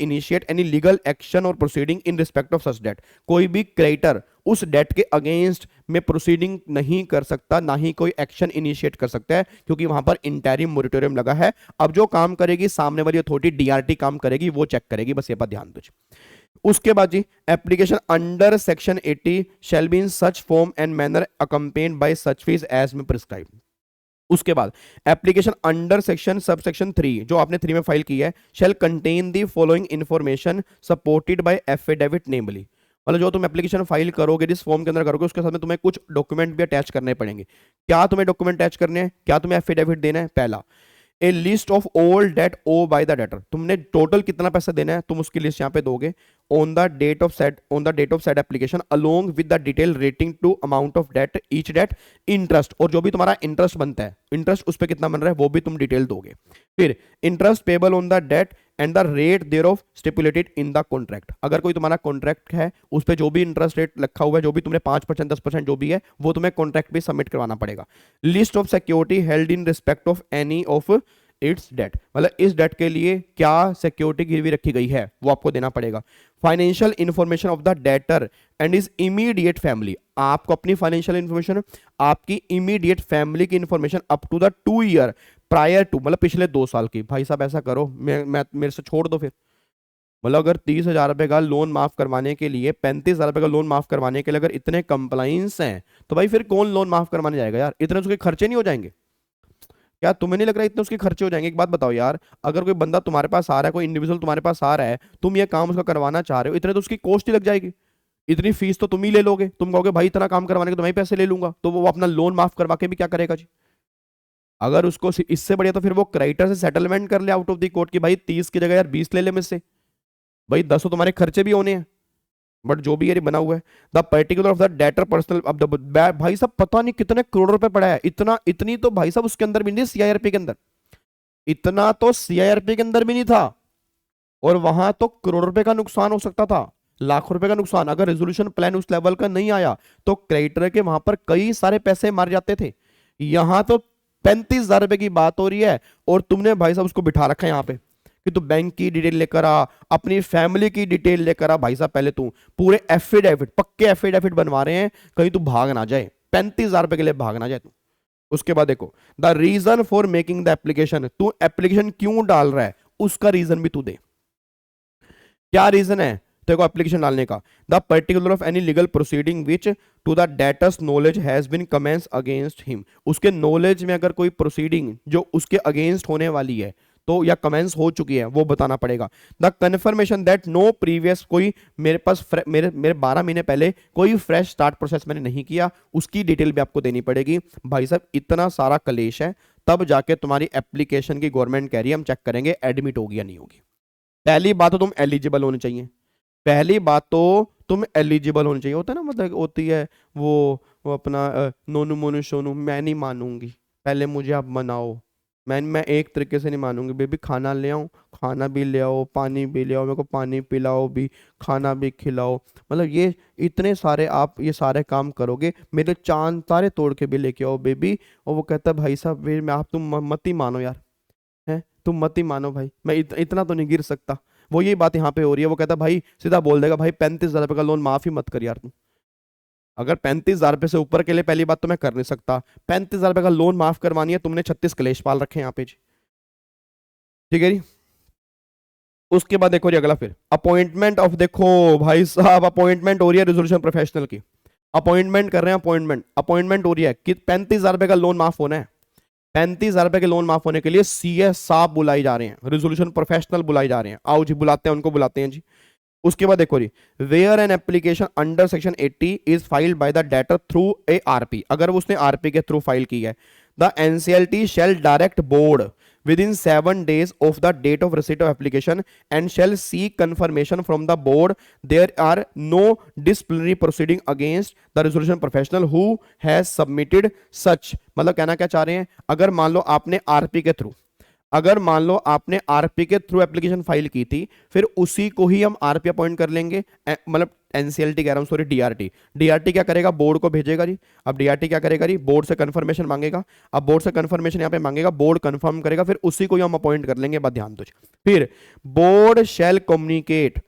initiate any legal action और proceeding in respect of such debt, कोई भी क्रेडिटर उस डेट के अगेंस्ट में प्रोसीडिंग नहीं कर सकता, ना ही कोई एक्शन इनिशिएट कर सकता है, क्योंकि वहां पर इंटरिम मोरिटोरियम लगा है। अब जो काम करेगी सामने वाली अथॉरिटी डीआरटी काम करेगी, वो चेक करेगी, बस ये बात ध्यान दो। उसके बाद जी application under section 80 shall be in such form and manner accompanied by such fee as may prescribe. उसके बाद application under section sub section 3 जो आपने 3 में फाइल की है, shall contain the following information supported by affidavit namely, मतलब जो तुम एप्लीकेशन फाइल करोगे जिस फॉर्म के अंदर करोगे उसके साथ में तुम्हें कुछ डॉक्यूमेंट भी अटैच करने पड़ेंगे। क्या तुम्हें डॉक्यूमेंट अटैच करने हैं, क्या तुम्हें एफिडेविट देना है, पहला a list of all debt owed by the debtor, तुमने टोटल कितना पैसा देना है तुम उसकी लिस्ट यहां पे दोगे, on the date of set application along with the detail rating to amount of debt each debt, interest और जो भी तुम्हारा इंटरेस्ट बनता है, इंटरेस्ट उस पर कितना बन रहा है वो भी तुम डिटेल दोगे। फिर interest payable on the debt and the rate thereof stipulated in the contract, अगर कोई तुम्हारा कॉन्ट्रैक्ट है उस पर जो भी इंटरेस्ट रेट रखा हुआ है, जो भी तुमने 5% 10% जो भी है वो तुम्हें कॉन्ट्रैक्ट पे सबमिट करवाना पड़ेगा। List of security held in respect of any of its debt, मतलब इस डेट के लिए क्या सिक्योरिटी गिरवी रखी गई है वो आपको देना पड़ेगा। Financial information of the debtor and is immediate family, आपको अपनी फाइनेंशियल इंफॉर्मेशन, आपकी इमीडिएट फैमिली की information up to the 2 year prior to, मतलब पिछले 2 साल की। भाई साहब ऐसा करो, मैं मेरे से छोड़ दो फिर, मतलब अगर 30,000 रुपए का लोन माफ करवाने के लिए, 35,000 रुपए का लोन माफ करवाने के लिए अगर इतने कंप्लाइंस हैं तो भाई फिर कौन लोन माफ करवाने जाएगा यार, इतने उसके खर्चे नहीं हो जाएंगे क्या, तुम्हें नहीं लग रहा इतने उसके खर्चे हो जाएंगे। एक बात बताओ यार, अगर कोई बंदा तुम्हारे पास आ रहा है, कोई इंडिविजुअल तुम्हारे पास आ रहा है, तुम ये काम उसका करवाना चाह रहे हो, इतने तो उसकी कॉस्ट ही लग जाएगी, इतनी फीस तो तुम ही ले लोगे, तुम कहोगे भाई इतना काम करवाने के तुम्हें पैसे ले लूंगा, तो वो अपना लोन माफ करवा के भी क्या करेगा जी। अगर उसको इससे बढ़िया तो फिर वो क्रेडिटर से सेटलमेंट कर ले आउट ऑफ द कोर्ट की भाई 30 की जगह यार 20 ले ले मुझसे, भाई 10 तो तुम्हारे खर्चे भी होने हैं। बट जो भी ये बना हुआ है, the particular of the debtor personal अब भाई साहब पता नहीं कितने करोड़ रुपए पड़ा है, इतना इतनी तो भाई साहब उसके अंदर भी नहीं, सीआईआरपी के अंदर इतना तो सीआईआरपी के अंदर भी नहीं था, और वहां तो करोड़ रुपए का नुकसान हो सकता था, लाखों रुपए का नुकसान। अगर रेजोल्यूशन प्लान उस लेवल का नहीं आया तो क्रेडिटर के वहां पर कई सारे पैसे मार जाते थे। यहां तो 35,000 रुपए की बात हो रही है और तुमने भाई साहब उसको बिठा रखा है यहाँ पे कि तू बैंक की डिटेल लेकर आ, अपनी फैमिली की डिटेल लेकर आ। भाई साहब पहले तू पूरे एफिडेविट, पक्के एफिडेविट बनवा रहे हैं, कहीं तू भाग ना जाए, 35,000 रुपए के लिए भाग ना जाए तू। उसके बाद देखो the reason for making the application, तू एप्लीकेशन क्यों डाल रहा है उसका रीजन भी तू दे, क्या रीजन है देखो एप्लीकेशन डालने का। The particular of any legal proceeding which to the debtors knowledge has been commence against him, उसके नॉलेज में अगर कोई प्रोसीडिंग जो उसके अगेंस्ट होने वाली है तो या कमेंस हो चुकी है वो बताना पड़ेगा। The confirmation that no previous, कोई मेरे पास मेरे 12 महीने पहले कोई फ्रेश स्टार्ट प्रोसेस मैंने नहीं किया, उसकी डिटेल भी आपको देनी पड़ेगी। भाई साहब इतना सारा कलेश है, तब जाके तुम्हारी एप्लीकेशन की गवर्नमेंट कह रही है हम चेक करेंगे एडमिट होगी या नहीं होगी। पहली बात तो तुम एलिजिबल होने चाहिए, पहली बात तो तुम एलिजिबल होने चाहिए, होता है ना, मतलब होती है वो अपना नोनू मोनू सोनू, मैं नहीं मानूंगी, पहले मुझे आप मनाओ, मैं एक तरीके से नहीं मानूंगी, बेबी खाना ले आओ, खाना भी ले आओ, पानी भी ले आओ, मेरे को पानी पिलाओ भी, खाना भी खिलाओ, मतलब ये इतने सारे आप ये सारे काम करोगे, मेरे चांद तारे तोड़ के भी लेके आओ बेबी। और वो कहता है भाई साहब मैं आप तुम मत ही मानो यार, हैं तुम मत ही मानो भाई, मैं इतना तो नहीं गिर सकता, वो यही बात यहाँ पे हो रही है, वो कहता भाई सीधा बोल देगा भाई 35,000 रुपए का लोन माफ ही मत कर यार तू। अगर 35,000 रुपए से ऊपर के लिए पहली बात तो मैं कर नहीं सकता, 35,000 रुपए का लोन माफ करवानी है, तुमने 36 क्लेश पाल रखे हैं यहाँ पे जी। ठीक है जी। उसके बाद देखो जी अगला, फिर अपॉइंटमेंट ऑफ, देखो भाई साहब अपॉइंटमेंट हो रही है रेजोल्यूशन प्रोफेशनल की, अपॉइंटमेंट कर रहे हैं, अपॉइंटमेंट हो रही है कि 35,000 रुपए का लोन माफ होना है। 35,000 रुपए के लोन माफ होने के लिए सीएस साहब बुलाई जा रहे हैं, रेजोल्यूशन प्रोफेशनल बुलाई जा रहे हैं, आओ जी बुलाते हैं, उनको बुलाते हैं जी। उसके बाद देखो जी, where an application under section 80 is filed by the debtor through a RP, अगर उसने आरपी के थ्रू फाइल की है, the NCLT shall direct board within 7 days of the date of receipt of application and shall seek confirmation from the board there are no disciplinary proceeding against the resolution professional who has submitted such। मतलब कहना क्या चाह रहे हैं, अगर मान लो आपने RP के थ्रू, अगर मान लो आपने आरपी के थ्रू एप्लीकेशन फाइल की थी, फिर उसी को ही हम आरपी अपॉइंट कर लेंगे, मतलब एनसीएलटी कह रहा हूं सॉरी, डीआरटी, डीआरटी क्या करेगा, बोर्ड को भेजेगा जी। अब डीआरटी क्या करेगा जी, बोर्ड से कंफर्मेशन मांगेगा, अब बोर्ड से कंफर्मेशन यहां पे मांगेगा, बोर्ड कंफर्म करेगा, फिर उसी को ही हम अपॉइंट कर लेंगे, बात ध्यान दो। फिर board shall communicate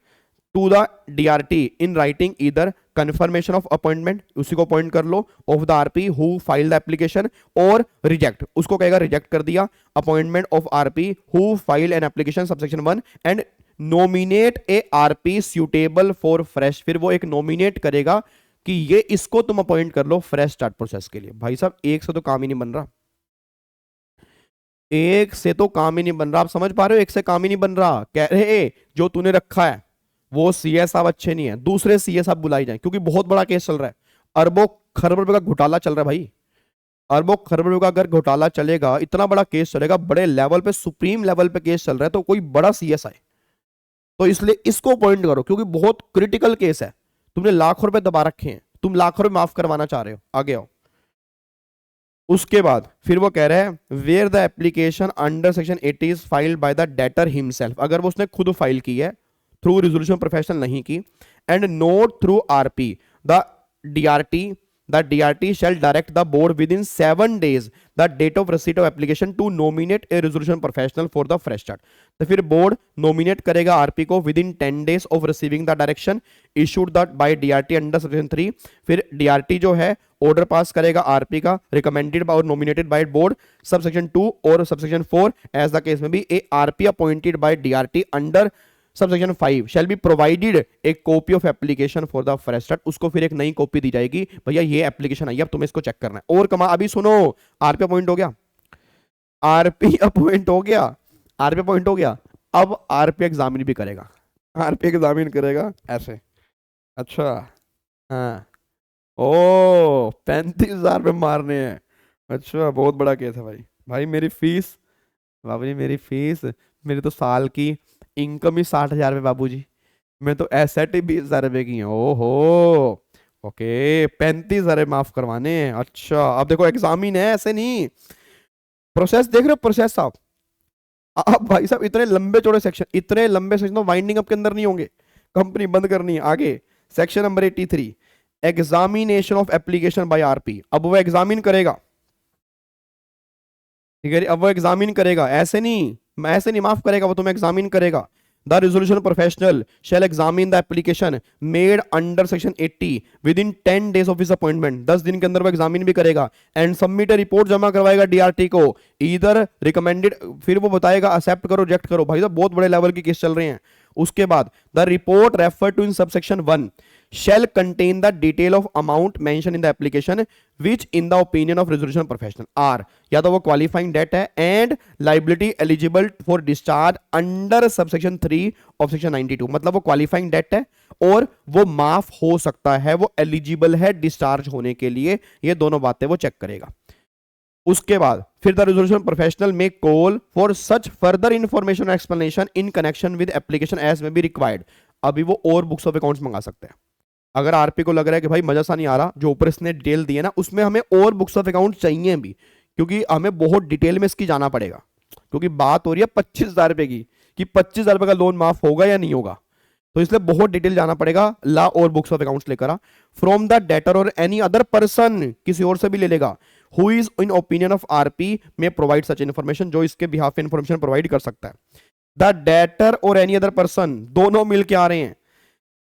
to the DRT in writing either confirmation of appointment, उसी को अपॉइंट कर लो, of the RP who filed the application, और reject, उसको कहेगा रिजेक्ट कर दिया, appointment of RP who filed an application subsection 1 and nominate a RP suitable for fresh, फिर वो एक नॉमिनेट करेगा कि ये इसको तुम अपॉइंट कर लो फ्रेश स्टार्ट प्रोसेस के लिए। भाई साहब एक से तो काम ही नहीं बन रहा, एक से तो काम ही नहीं बन रहा, आप समझ पा रहे हो, एक से काम ही नहीं बन रहा, कह रहे जो तूने रखा है वो सीएस साहब अच्छे नहीं है, दूसरे सीएस साहब बुलाई जाए, क्योंकि बहुत बड़ा केस चल रहा है, अरबों खरबों रुपए का घोटाला चल रहा है भाई, अरबों खरबों रुपए का अगर घोटाला चलेगा, इतना बड़ा केस चलेगा, बड़े लेवल पे, सुप्रीम लेवल पे केस चल रहा है, तो कोई बड़ा सीएस आए, तो इसलिए इसको अपॉइंट करो, क्योंकि बहुत क्रिटिकल केस है, तुमने लाखों रुपए दबा रखे हैं, तुम लाखों रुपए माफ करवाना चाह रहे हो, आगे आओ। उसके बाद फिर वो कह रहे हैं where the application under section 80 is filed by the debtor himself, अगर वो उसने खुद फाइल की है, थ्रू रिजोल्यूशन प्रोफेशनल नहीं की, and not through RP, the DRT shall direct the board within 7 days the date of receipt of application to nominate a resolution professional for the fresh start. तो फिर board nominate करेगा RP को within 10 days of receiving the direction issued the by DRT under section 3, फिर DRT जो है order pass करेगा RP का, recommended by और nominated by board, sub section 2 और sub section 4 as the case में भी, a RP appointed by DRT under subsection 5 shall be provided एक copy of application for the fresh start, उसको फिर एक नई कॉपी दी जाएगी, भैया ये एप्लीकेशन आई, अब तुम्हें इसको चेक करना है। और कमा अभी सुनो, आरपी अपॉइंट हो गया, आरपी अपॉइंट हो गया, आरपी अपॉइंट हो गया, अब आरपी एग्जामिन भी करेगा, आरपी एग्जामिन करेगा ऐसे, अच्छा हाँ, ओ 35,000 रुपये मारने हैं, अच्छा बहुत बड़ा केस है भाई, भाई मेरी फीस, बाबू जी मेरी फीस, मेरी तो साल की इनकम ही 60,000 रुपये बाबूजी, मैं तो एसेट ही 20,000 रुपए की है, ओहो ओके 35,000 माफ करवाने हैं, अच्छा अब देखो एग्जामिन है, ऐसे नहीं, प्रोसेस देख रहे हो, प्रोसेस साहब, अब भाई साहब इतने लंबे चौड़े सेक्शन, इतने लंबे सेक्शन तो वाइंडिंग अप के अंदर नहीं होंगे, कंपनी बंद करनी है। आगे section number 83 examination of application bye RP, अब वो एग्जामिन करेगा, ठीक है, अब वो एग्जामिन करेगा, ऐसे नहीं माफ करेगा, वो तुम्हें एग्जामिन करेगा। The resolution professional shall examine the application made under section 80 within 10 days of his appointment, 10 दिन के अंदर वो एग्जामिन भी करेगा, एंड सबमिट रिपोर्ट जमा करवाएगा डीआरटी को, इधर रिकमेंडेड, फिर वो बताएगा एक्सेप्ट करो रिजेक्ट करो, भाई साहब बहुत बड़े लेवल के केस चल रहे हैं। उसके बाद the report refer to in subsection 1 shall contain the detail of amount mentioned in the application which in the opinion of resolution professional are, या तो वो qualifying debt है and liability eligible for discharge under subsection 3 of section 92, मतलब वो qualifying debt है और वो माफ हो सकता है, वो eligible है डिस्चार्ज होने के लिए, ये दोनों बातें वो चेक करेगा। उसके बाद फिर the resolution professional may call for such further information explanation in connection with application as may be required, अभी वो और बुक्स ऑफ अकाउंट्स मंगा सकते हैं, अगर आरपी को लग रहा है कि भाई मजा सा नहीं आ रहा, जो ऊपर इसने डिटेल दी है ना उसमें हमें और बुक्स ऑफ अकाउंट चाहिए भी, क्योंकि हमें बहुत डिटेल में इसकी जाना पड़ेगा, क्योंकि बात हो रही है 25,000 रुपए की, कि 25,000 रुपए का लोन माफ होगा या नहीं होगा, तो इसलिए बहुत डिटेल जाना पड़ेगा, ला और बुक्स ऑफ अकाउंट्स लेकर आ, फ्रॉम द डेटर और एनी अदर पर्सन, किसी और से भी ले लेगा, who is in opinion of RP में प्रोवाइड सच इन्फॉर्मेशन, जो इसके बिहाफ इन्फॉर्मेशन प्रोवाइड कर सकता है। द डेटर और एनी अदर पर्सन, दोनों मिलके आ रहे हैं,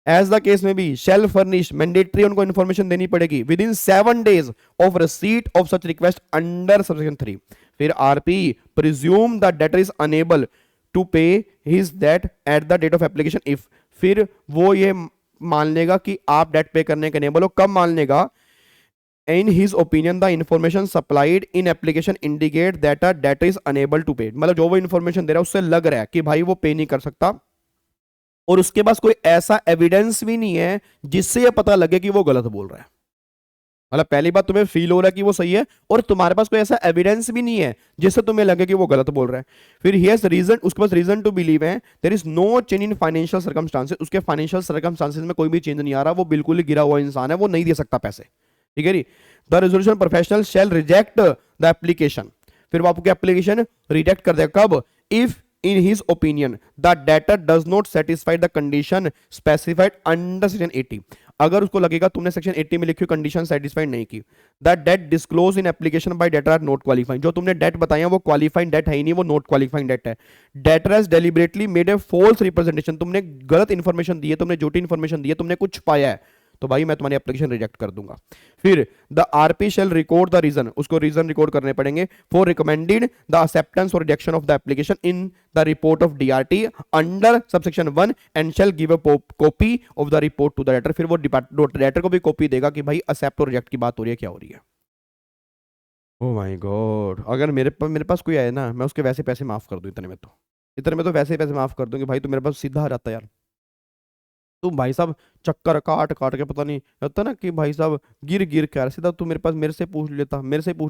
एज द केस में भी, शेल फर्निश, मैंडेटरी उनको इन्फॉर्मेशन देनी पड़ेगी within 7 days of receipt of such request under subsection 3। फिर RP presume the debtor is unable to pay his debt at the date of application if, फिर वो ये मान लेगा कि आप डेट पे करने के अनेबल हो, कब मान लेगा, in his opinion the information supplied in application indicate that a debtor is unable to pay, मतलब जो वो इंफॉर्मेशन दे रहा है उससे लग रहा है कि भाई वो पे नहीं कर सकता, और उसके पास कोई ऐसा एविडेंस भी नहीं है जिससे ये पता लगे कि वो गलत बोल रहा है। मतलब पहली बात, तुम्हें फील हो रहा है कि वो सही है और तुम्हारे पास कोई ऐसा एविडेंस भी नहीं है जिससे तुम्हें लगे कि वो गलत बोल रहा है। फिर ही हैज रीजन, उसके पास रीजन टू बिलीव है there is no change in financial circumstances, उसके फाइनेंशियल सर्कमस्टांसेस में कोई भी चेंज नहीं आ रहा, वो बिल्कुल ही गिरा हुआ इंसान है, वो नहीं दे सकता पैसे, ठीक है। The resolution professional shall reject the application, फिर वो आपकी एप्लीकेशन रिजेक्ट कर देगा कब, if in his opinion the debtor does not satisfy the condition specified under section 80, अगर उसको लगेगा तुमने सेक्शन 80 में लिखी हुई कंडीशन सेटिस्फाइड नहीं की, the debt disclose in application by debtor are not qualifying, जो तुमने डेट बताया वो क्वालिफाइंग डेट है ही नहीं, वो नॉट क्वालिफाइंग डेट है। Debtor has deliberately made a false representation, तुमने गलत इंफॉर्मेशन दी है, तुमने झूठी इंफॉर्मेशन दी है, तुमने कुछ पाया है, तो भाई मैं तुम्हारी एप्लीकेशन रिजेक्ट कर दूंगा। फिर the RP shall record the reason, उसको रीजन रिकॉर्ड करने पड़ेंगे for recommended the acceptance or rejection of the application in the report of DRT under subsection 1 and shall give a copy of the report to the debtor, फिर वो debtor को भी copy देगा कि भाई accept और रिजेक्ट की बात हो रही है, क्या हो रही है। ओ माय गॉड, अगर मेरे पास कोई आए ना, मैं उसके वैसे पैसे माफ कर दूं, इतने में तो वैसे पैसे माफ कर दूं कि भाई तू मेरे पास सीधा आ जाता यार। तुम भाई साहब चक्कर काट काट के, पता नहीं होता ना कि भाई साहब गिर गिर के, सीधा तू मेरे पास मेरे से पूछ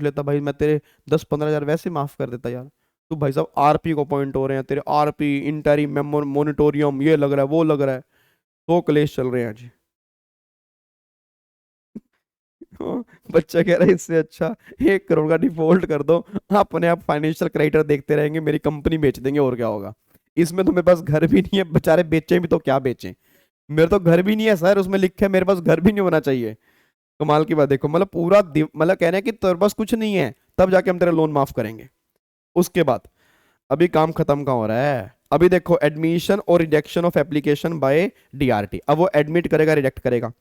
लेता भाई, मैं तेरे 10-15 हज़ार वैसे माफ कर देता यार। तू भाई साहब आरपी को पॉइंट हो रहे हैं तेरे, आरपी इंटरी मोनिटोरियम, ये लग रहा है वो लग रहा है, तो क्लेश चल रहे हैं जी। हाँ, बच्चा कह रहा है इससे अच्छा 1 करोड़ का डिफॉल्ट कर दो, अपने आप फाइनेंशियल क्राइटेरिया देखते रहेंगे, मेरी कंपनी बेच देंगे और क्या होगा। इसमें तो मेरे पास घर भी नहीं है, बेचारे बेचें भी तो क्या बेचें, मेरे तो घर भी नहीं है सर, उसमें लिखा है मेरे पास घर भी नहीं होना चाहिए। कमाल की बात देखो, मतलब पूरा मतलब कह रहे हैं कि तेरे पास कुछ नहीं है तब जाके हम तेरा लोन माफ करेंगे। उसके बाद अभी काम खत्म का हो रहा है, अभी देखो एडमिशन और rejection of application by DRT, अब वो एडमिट करेगा रिजेक्ट करेगा।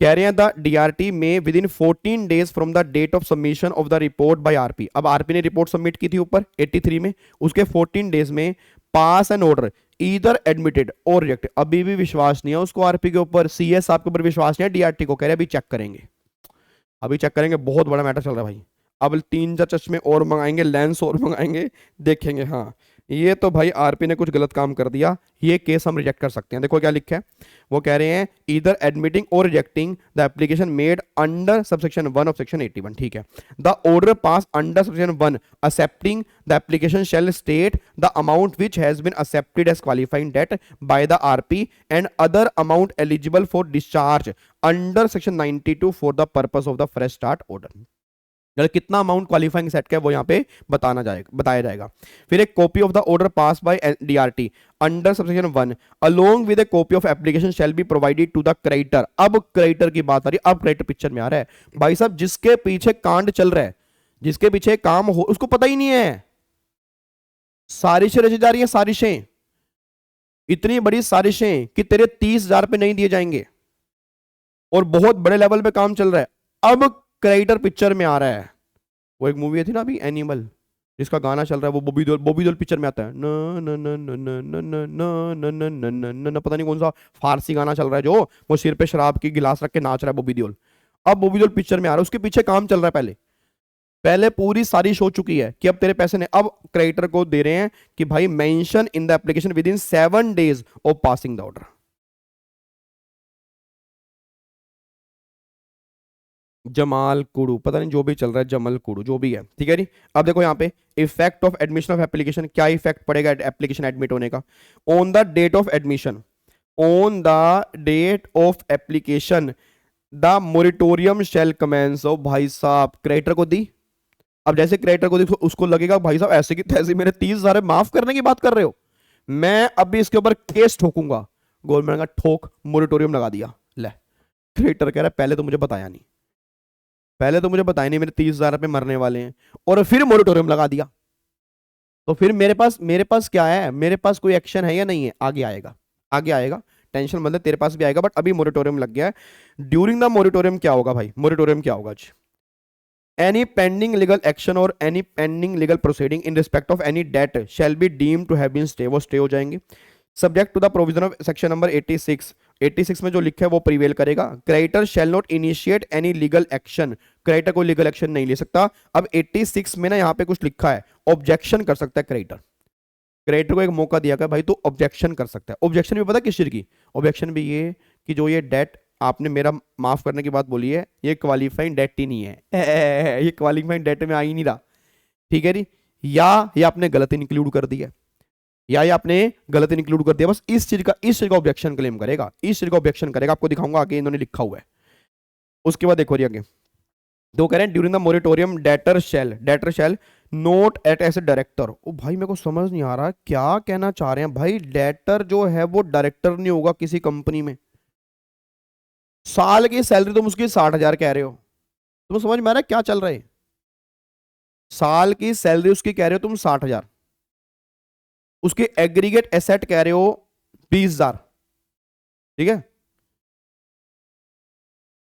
कह रहे हैं the DRT may within 14 days from the date of submission of the report by RP, अब आरपी ने रिपोर्ट सबमिट की थी ऊपर 83 में, उसके 14 डेज में pass an order either admitted or rejected, अभी भी विश्वास नहीं है उसको आरपी के ऊपर, सीएस साहब के ऊपर विश्वास नहीं है, डीआरटी को कह रहे हैं अभी चेक करेंगे, अभी चेक करेंगे, बहुत बड़ा मैटर चल रहा है भाई। अब 3-4 चश्मे और मंगाएंगे, लेंस और मंगाएंगे, देखेंगे हाँ ये तो भाई आरपी ने कुछ गलत काम कर दिया, ये केस हम रिजेक्ट कर सकते हैं। देखो क्या लिखा है, वो कह रहे हैं इधर admitting or rejecting the application made under subsection 1 of section 81, ठीक है। The order pass under subsection 1 accepting the application shall state the amount which has been accepted as qualifying debt by the RP and other amount eligible for discharge under section 92 for the purpose of the fresh start order, कितना amount qualifying सेट का है वो यहाँ पे बताया जाएगा। फिर एक copy of the order pass by DRT under subsection 1 along with a copy of application shall be provided to the creditor, अब क्रेडिटर की बात आ रही है, अब क्रेडिटर पिक्चर में आ रहा है। भाई साहब जिसके पीछे कांड चल रहा है, जिसके पीछे काम हो, उसको पता ही नहीं है, साजिशें रची जा रही है, साजिशें, इतनी बड़ी साजिशें कि तेरे 30,000 पे नहीं दिए जाएंगे और बहुत बड़े लेवल पे काम चल रहा है, अब क्रेडिटर पिक्चर में आ रहा है। वो एक मूवी थी ना अभी एनिमल, जिसका गाना चल रहा है, वो बॉबी देओल पिक्चर में आता है, न न न न न न न न न न न न, पता नहीं कौन सा फारसी गाना चल रहा है, जो वो सिर पे शराब की गिलास रख के नाच रहा है बॉबी देओल, अब बॉबी देओल पिक्चर में आ रहा है, उसके पीछे काम चल रहा है, पहले पहले पूरी सारी हो चुकी है कि अब तेरे पैसे ने, अब क्रेडिटर को दे रहे हैं कि भाई mention in the application within 7 days of passing the order. Jamal Kudu, पता नहीं जो भी चल रहा है, जमल कुड़ू जो भी है, ठीक है जी। अब देखो यहाँ पे effect of admission of application, क्या इफेक्ट पड़ेगा एप्लीकेशन एडमिट होने का, on the date of admission, on the date of application the moratorium shall commence. ओ भाई साहब क्रेडिटर को दी, अब जैसे क्रेडिटर को दी उसको लगेगा भाई साहब ऐसे की तैसे मेरे 30,000 माफ करने की बात कर रहे हो, मैं अभी इसके ऊपर केस ठोकूंगा, गवर्नमेंट का ठोक मोरिटोरियम लगा दिया। ले, क्रेडिटर कह रहा है पहले तो मुझे बताया नहीं, पहले तो मुझे बताया नहीं मेरे 30,000 रुपए मरने वाले हैं, और फिर मोरिटोरियम लगा दिया। तो फिर मेरे पास क्या है, मेरे पास कोई एक्शन है या नहीं है, आगे आएगा, आगे आएगा, टेंशन मतलब तेरे पास भी आएगा, बट अभी मोरिटोरियम लग गया है। ड्यूरिंग द मोरिटोरियम क्या होगा भाई, मोरिटोरियम क्या होगा जी, any pending legal action or any pending legal proceeding in respect of any debt shall be deemed to have been stay, वो स्टे हो जाएंगे। Subject to the provision of section number 86, 86 में जो लिखा है वो प्रिवेल करेगा। Creditor shall not initiate any legal action, creditor कोई लीगल एक्शन नहीं ले सकता। अब 86 में ना यहाँ पे कुछ लिखा है, ऑब्जेक्शन कर सकता है क्रेडिटर, क्रेडिटर को एक मौका दिया गया भाई, तू ऑब्जेक्शन कर सकता है। ऑब्जेक्शन भी पता किस चीज की, ऑब्जेक्शन भी ये कि जो ये डेट आपने मेरा माफ करने की बात बोली है, ये क्वालिफाइंग डेट ही नहीं है, ये क्वालिफाइंग डेट में आ ही नहीं रहा, ठीक है जी, या ये आपने गलत इंक्लूड कर दिया, या ये आपने गलत इंक्लूड कर दिया, बस इस चीज का ऑब्जेक्शन क्लेम करेगा, इस चीज का ऑब्जेक्शन करेगा। आपको दिखाऊंगा आगे इन्होंने लिखा हुआ है। उसके बाद देखो आगे दो कह रहे हैं during the moratorium debtor shall not act as a director. ओ भाई मेरे को समझ नहीं आ रहा क्या कहना चाह रहे हैं भाई, डेटर जो है वो डायरेक्टर नहीं होगा किसी कंपनी में। साल की सैलरी तुम उसकी 60,000 कह रहे हो, तुम्हें समझ में आ रहा है क्या चल रहा है, साल की सैलरी उसकी कह रहे हो तुम 60,000, उसकी एग्रीगेट एसेट कह रहे हो 20,000, ठीक है,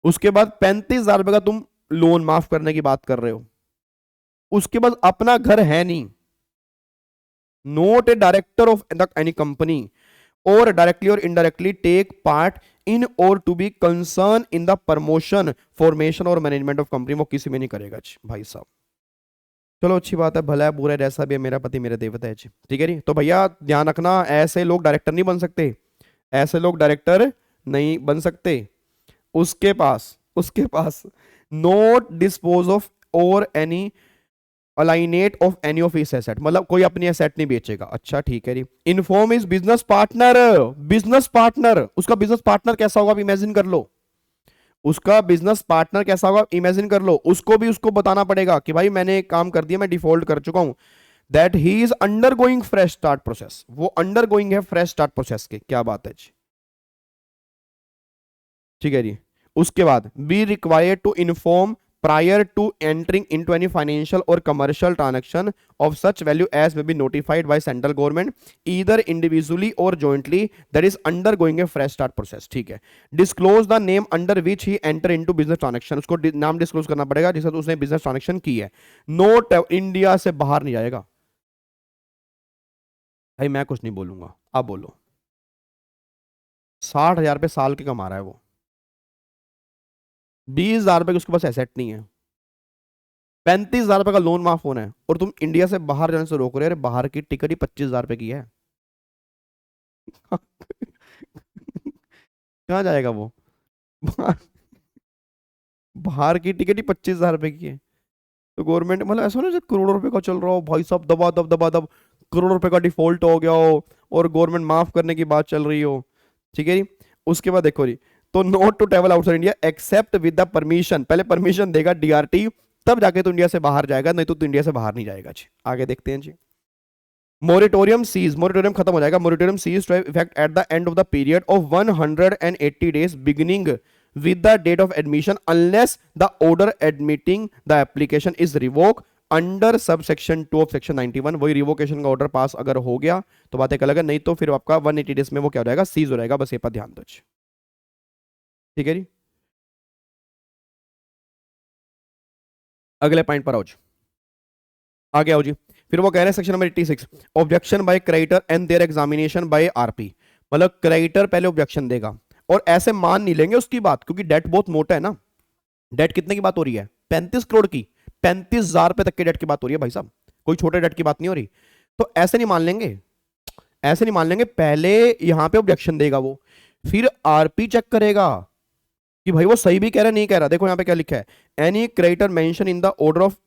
उसके बाद 35,000 रुपए का तुम लोन माफ करने की बात कर रहे हो, उसके बाद अपना घर है नहीं, not a director of any company or directly or indirectly take part in or to be concerned in the promotion formation or management of company, वो किसी में नहीं करेगा जी भाई साहब। चलो अच्छी बात है, भला है बुरा है जैसा भी है, मेरा पति मेरे देवता है जी, ठीक है जी। तो भैया ध्यान रखना, ऐसे लोग डायरेक्टर नहीं बन सकते, ऐसे लोग डायरेक्टर नहीं बन सकते। उसके पास नोट डिस्पोज ऑफ और any alienate of any of his asset, मतलब कोई अपनी एसेट नहीं बेचेगा। अच्छा ठीक है जी। Inform is business partner, business partner, उसका बिजनेस पार्टनर कैसा होगा आप इमेजिन कर लो, उसका बिजनेस पार्टनर कैसा होगा इमेजिन कर लो। उसको भी उसको बताना पड़ेगा कि भाई मैंने एक काम कर दिया, मैं डिफॉल्ट कर चुका हूं, that he is under going fresh start process, वो अंडर गोइंग है फ्रेश स्टार्ट प्रोसेस के, क्या बात है जी, ठीक है जी। उसके बाद be required to inform prior to entering into any financial or commercial transaction of such value as may be notified by central government either individually or jointly that is undergoing a fresh start process, ठीक है। disclose the name under which he enter into business transaction, उसको नाम disclose करना पड़ेगा जिससे उसने business transaction की है। नोट इंडिया से बाहर नहीं जाएगा भाई, मैं कुछ नहीं बोलूंगा, आप बोलो। 60,000 रुपये साल के कमा रहा है वो, 20,000 रुपए की उसके पास एसेट नहीं है, 35,000 रुपए का लोन माफ होना है, और तुम इंडिया से बाहर जाने से रोक रहे हो। अरे बाहर की टिकट ही 25,000 रुपए की है कहाँ जाएगा वो, बाहर बाहर की टिकट ही 25,000 रुपए की है। तो गवर्नमेंट मतलब ऐसा ना, जब करोड़ों रुपए का चल रहा हो भाई साहब, दबा दब दबा दब करोड़ों रुपए का डिफॉल्ट हो गया हो और गवर्नमेंट माफ करने की बात चल रही हो, ठीक है जी। उसके बाद देखो जी, तो not to travel outside India except with the permission, पहले परमिशन देगा डीआरटी, तब जाके तो इंडिया से बाहर जाएगा, नहीं तो इंडिया से बाहर नहीं जाएगा जी। आगे देखते हैं जी। मोरिटोरियम सीज, मोरिटोरियम खत्म हो जाएगा, moratorium cease to effect at the end of the period of 180 days beginning with the date of admission unless the order admitting the application is revoked under subsection 2 of section 91। वही revocation का order pass अगर हो गया तो बात एक अलग है, नहीं तो फिर आपका 180 डेज में वो क्या हो जाएगा, सीज हो जाएगा, बस ये पर ध्यान दो, ठीक है जी। अगले पॉइंट पर आओ जी, आगे आओ जी। फिर वो कह रहे हैं section number 86 objection by creditor and their examination by RP, मतलब क्रेडिटर पहले ऑब्जेक्शन देगा और ऐसे मान नहीं लेंगे उसकी बात, क्योंकि डेट बहुत मोटा है ना। डेट कितने की बात हो रही है, 35 करोड़ की, 35,000 रुपए तक के डेट की बात हो रही है भाई साहब, कोई छोटे डेट की बात नहीं हो रही। तो ऐसे नहीं मान लेंगे, ऐसे नहीं मान लेंगे, पहले यहां पे ऑब्जेक्शन देगा वो, फिर आरपी चेक करेगा कि भाई वो सही भी कह रहा है नहीं कह रहा। देखो यहां पे क्या लिखा है, any creditor mention in the order of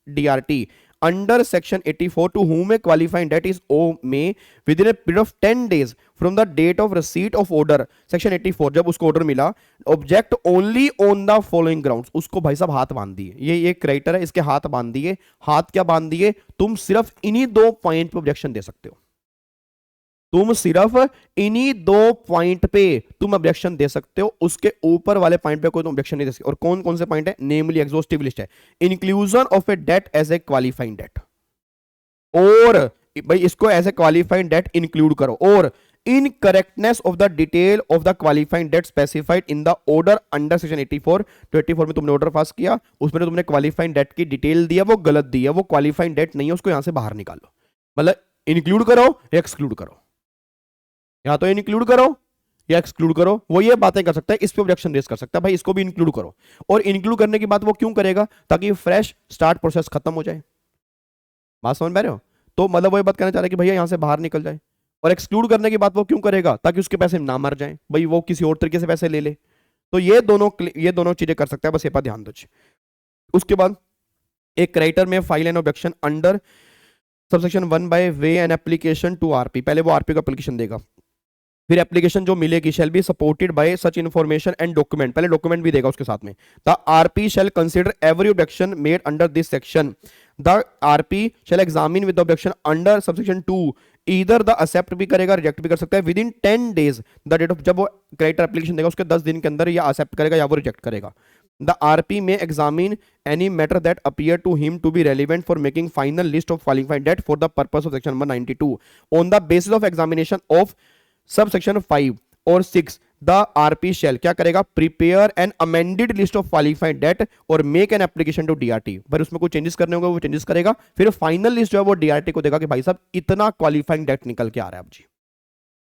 DRT under section 84 to whom a qualifying debt is owed may within a period of 10 days from the date of receipt of order section 84, जब उसको order मिला, object only on the following grounds, उसको भाई साहब हाथ बांध दिए, ये क्रेडिटर है, इसके हाथ बांध दिए। हाथ क्या बांध दिए, तुम सिर्फ इन्हीं 2 पॉइंट पे ऑब्जेक्शन दे सकते हो, तुम सिर्फ इन्हीं 2 पॉइंट पे तुम ऑब्जेक्शन दे सकते हो, उसके ऊपर वाले पॉइंट पे कोई तुम ऑब्जेक्शन नहीं दे सकते। और कौन कौन से पॉइंट है, नेमली एग्जॉस्टिव लिस्ट है, inclusion of a debt as a qualifying debt और भाई इसको ऐसे क्वालिफाइंग डेट इंक्लूड करो, और incorrectness of the detail of the qualifying debt specified in the order under section 84। तो 84 में तुमने ऑर्डर पास किया, उसमें तुमने क्वालिफाइंग डेट की डिटेल दिया, वो गलत दी है, वो क्वालिफाइंग डेट नहीं है, उसको यहां से बाहर निकालो। मतलब इंक्लूड करो या एक्सक्लूड करो, या तो इंक्लूड करो या एक्सक्लूड करो, वो ये बातें कर सकता है, इस पे ऑब्जेक्शन रेज कर सकता है, भाई इसको भी इंक्लूड करो। और इंक्लूड करने की बात वो क्यों करेगा, ताकि फ्रेश स्टार्ट प्रोसेस खत्म हो जाए। बात समझ पा रहे हो? तो मतलब वो ये बात कहना चाह रहा है कि भैया यहां से बाहर निकल जाए। और एक्सक्लूड करने की बात वो क्यों करेगा, ताकि उसके पैसे ना मर जाए, भाई वो किसी और तरीके से पैसे ले ले। तो ये दोनों चीजें कर सकता है, बस ये पर ध्यान दो। उसके बाद एक creditor may file an objection under subsection 1 by way an application to RP, पहले वो आरपी का एप्लीकेशन देगा, फिर एप्लीकेशन जो मिलेगी shall be supported by such information and document, पहले डॉक्यूमेंट भी देगा उसके साथ में। The RP shall consider every objection made under this section, the RP shall examine with objection under subsection 2, इधर द एक्सेप्ट भी करेगा रिजेक्ट भी कर सकता है within 10 days the date of, जब वो क्रेडिटर एप्लीकेशन देगा उसके 10 दिन के अंदर या एक्सेप्ट करेगा या वो रिजेक्ट करेगा। The RP may examine any matter that appear to him to be relevant for making final list of qualified debt for the purpose of section 192. On the basis of examination of subsection 5 और 6, the RP shall क्या करेगा, prepare an amended list of qualified debt और make an application to DRT। पर उसमें कुछ changes करने होंगे, वो चेंजेस करेगा, फिर फाइनल लिस्ट जो है वो DRT को देगा कि भाई साहब इतना क्वालिफाइंग डेट निकल के आ रहा है, अब जी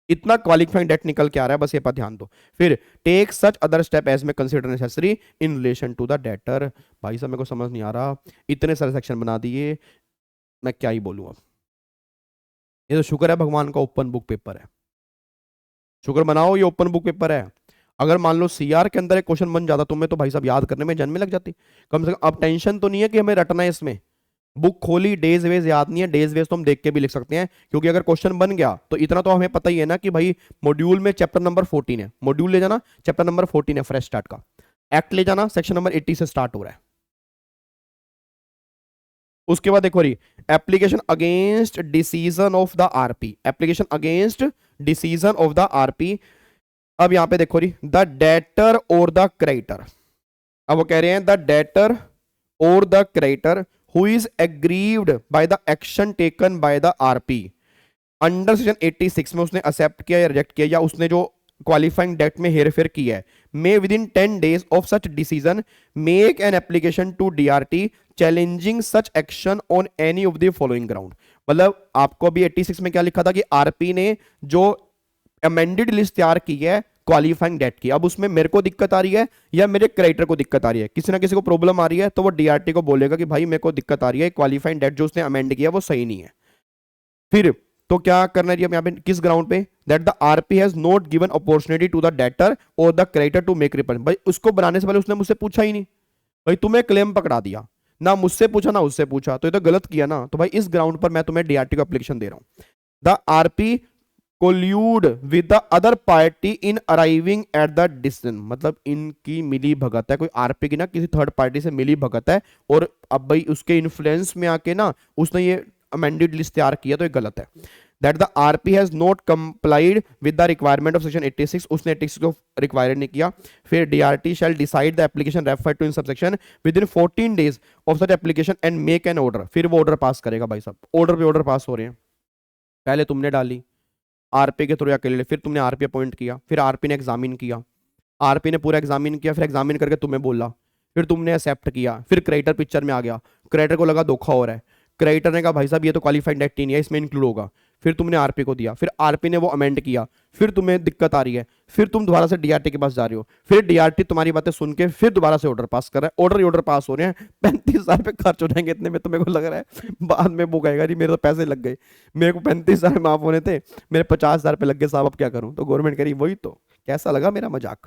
इतना क्वालिफाइंग डेट निकल के आ रहा है, बस ये पर ध्यान दो। फिर take such other step as may consider necessary in relation to the debtor. भाई साहब मेरे को समझ नहीं आ रहा, इतने सारे सेक्शन बना दिए, मैं क्या ही बोलूं अब। ये तो शुक्र है भगवान का ओपन बुक पेपर है, शुक्र मनाओ ये ओपन बुक पेपर है। अगर मान लो सीआर के अंदर एक क्वेश्चन बन जाता तुम्हें, तो भाई साहब याद करने में जन्म में लग जाती कम से कम। अब टेंशन तो नहीं है कि हमें रटना है इसमें, बुक खोली डेज वेज याद नहीं है, डेज वेज तो हम देख के भी लिख सकते हैं, क्योंकि अगर क्वेश्चन बन गया तो इतना तो हमें पता ही है ना कि भाई मॉड्यूल में चैप्टर नंबर 14 है, मॉड्यूल ले जाना चैप्टर नंबर 14 है फ्रेश स्टार्ट का, एक्ट ले जाना सेक्शन नंबर 80 से स्टार्ट हो रहा है। उसके बाद देखो रही application against decision of the RP, application against decision of the RP. अब यहां पे देखो रही द डेटर और द क्रेडिटर, अब वो कह रहे हैं द डेटर और the creditor who is aggrieved by the action taken by the RP under section 86 में उसने एक्सेप्ट किया या रिजेक्ट किया, या उसने जो क्वालिफाइंग डेट में हेरफेर किया है, may within 10 days of such decision make an application to DRT challenging such action on any of the following ground. मतलब आपको अभी 86 में क्या लिखा था कि आरपी ने जो अमेंडेड लिस्ट तैयार की है क्वालिफाइंग डेट की, अब उसमें मेरे को दिक्कत आ रही है या मेरे क्रेडिटर को दिक्कत आ रही है, किसी ना किसी को प्रॉब्लम आ रही है, तो वो DRT को बोलेगा कि भाई मेरे को दिक्कत आ रही है, क्वालिफाइंग डेट जो उसने अमेंड किया वो सही नहीं है। फिर तो क्या करना है यहाँ पे, किस ग्राउंड पे, that the RP has not given opportunity to the debtor और the creditor to make represent. भाई उसको बनाने से पहले उसने मुझसे पूछा ही नहीं, भाई तुम्हें क्लेम पकड़ा दिया, ना मुझसे पूछा ना उससे पूछा, तो ये तो गलत किया ना। तो भाई इस ग्राउंड पर मैं तुम्हें DRT को एप्लीकेशन दे रहा हूं। The RP collude with the other party in arriving at the decision, मतलब इनकी मिली भगत है, कोई आरपी की ना किसी थर्ड पार्टी से मिली भगत है, और अब भाई उसके इन्फ्लुएंस में आके ना उसने ये अमेंडेड लिस्ट तैयार किया, तो ये गलत है। That the RP has not complied with the requirement of section 86, उसने 86 को रिक्वायर नहीं किया। फिर DRT shall decide the application refer to in subsection within 14 days of such application and make an order. फिर वो order pass करेगा। भाई साहब ऑर्डर पे ऑर्डर पास हो रहे हैं, पहले तुमने डाली आरपी के थ्रू अकेले, फिर तुमने आरपी अपॉइंट किया, फिर आरपी ने एग्जामिन किया, आरपी ने पूरा एग्जामिन किया, फिर एग्जामिन करके तुम्हें बोला, फिर तुमने एक्सेप्ट किया, फिर क्रेडिटर पिक्चर में आ गया, क्रेडिटर को लगा धोखा हो रहा है, क्रेडिटर ने कहा भाई साहब ये तो क्वालिफाइड डेट नहीं है, इसमें इंक्लूड होगा, फिर तुमने आरपी को दिया, फिर आरपी ने वो अमेंड किया, फिर तुम्हें दिक्कत आ रही है, फिर तुम दोबारा से DRT के पास जा रहे हो, फिर DRT तुम्हारी बातें सुन के फिर दोबारा से ऑर्डर पास कर रहा है, ऑर्डर पास हो रहे हैं, 35,000 पे खर्च हो जाएंगे इतने में, तो मेरे को लग रहा है बाद में वो कहेगा जी मेरे तो पैसे लग गए, मेरे को 35,000 माफ होने थे, मेरे 50,000 पे लग गए साहब, अब क्या करूं। तो गवर्नमेंट कह रही वही तो, कैसा लगा मेरा मजाक,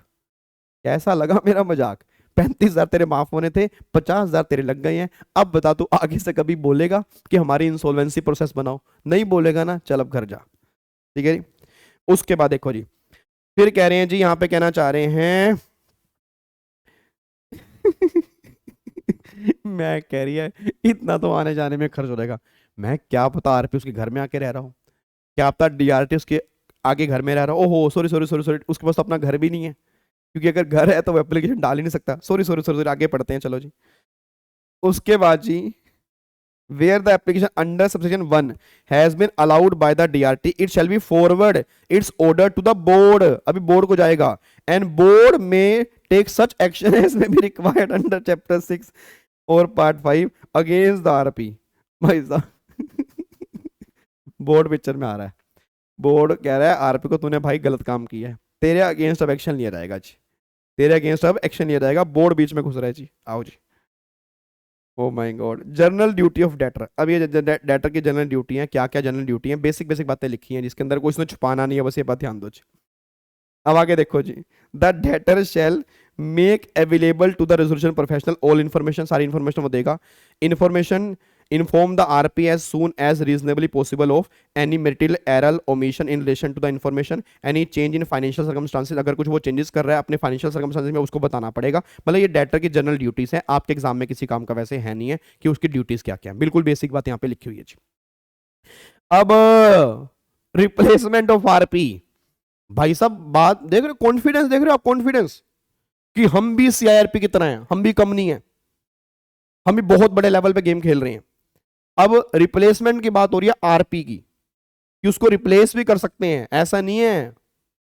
कैसा लगा मेरा मजाक, 35,000 तेरे माफ होने थे, 50,000 तेरे लग गए हैं, अब बता तू आगे से कभी बोलेगा कि हमारी इंसॉल्वेंसी प्रोसेस बनाओ, नहीं बोलेगा ना, चल अब घर जा, ठीक है जी। उसके बाद देखो जी, फिर कह रहे हैं जी यहाँ पे कहना चाह रहे हैं मैं कह रही है इतना तो आने जाने में खर्च हो जाएगा, मैं क्या पता आरपी उसके घर में आके रह रहा हूँ, क्या पता DRT उसके आगे घर में रह रहा हूँ, ओहो सॉरी सॉरी सॉरी सॉरी, उसके पास तो अपना घर भी नहीं है, क्योंकि अगर घर है तो वो एप्लीकेशन डाल ही नहीं सकता, सॉरी सॉरी सॉरी, आगे पढ़ते हैं चलो जी। उसके बाद जी where the application under subsection 1 has been allowed by the DRT, it shall be forward its order to the board, अभी बोर्ड को जाएगा, and board may take such action as may be required under chapter 6 और part 5 against the RP। भाई साहब board picture में आ रहा है, board कह रहा है आरपी को तूने भाई गलत काम किया है, तेरे अगेंस्ट अब एक्शन लिया जाएगा जी, तेरे अगेंस्ट अब एक्शन लिया जाएगा। बोर्ड बीच में घुस रहा है जी, आओ जी। Oh my god, general duty of debtor. अब ये डेटर की जनरल ड्यूटी है, क्या क्या जनरल ड्यूटी है, बेसिक बेसिक बातें लिखी हैं जिसके अंदर कोई इसमें छुपाना नहीं है, बस ये बात ध्यान दो जी। अब आगे देखो जी, the debtor shall make available to the resolution professional all information, सारी इन्फॉर्मेशन वो देगा। Information inform the RP as soon as reasonably possible of any material error omission in relation to the information, any change in financial circumstances, अगर कुछ वो changes कर रहा है अपने फाइनेंशियल सर्कमस्टांसेस में उसको बताना पड़ेगा। मतलब ये डेटर की जनरल ड्यूटीज है, आपके एग्जाम में किसी काम का वैसे है नहीं है कि उसकी ड्यूटीज क्या क्या है, बिल्कुल बेसिक बात यहाँ पे लिखी हुई है जी। अब रिप्लेसमेंट ऑफ आरपी, भाई साहब बात देख रहे हो, कॉन्फिडेंस देख रहे हो आप, कॉन्फिडेंस कि हम भी सीआईआरपी की तरह हैं, हम भी कम नहीं है, हम भी बहुत बड़े लेवल पे गेम खेल रहे हैं। अब रिप्लेसमेंट की बात हो रही है आरपी की, कि उसको रिप्लेस भी कर सकते हैं, ऐसा नहीं है,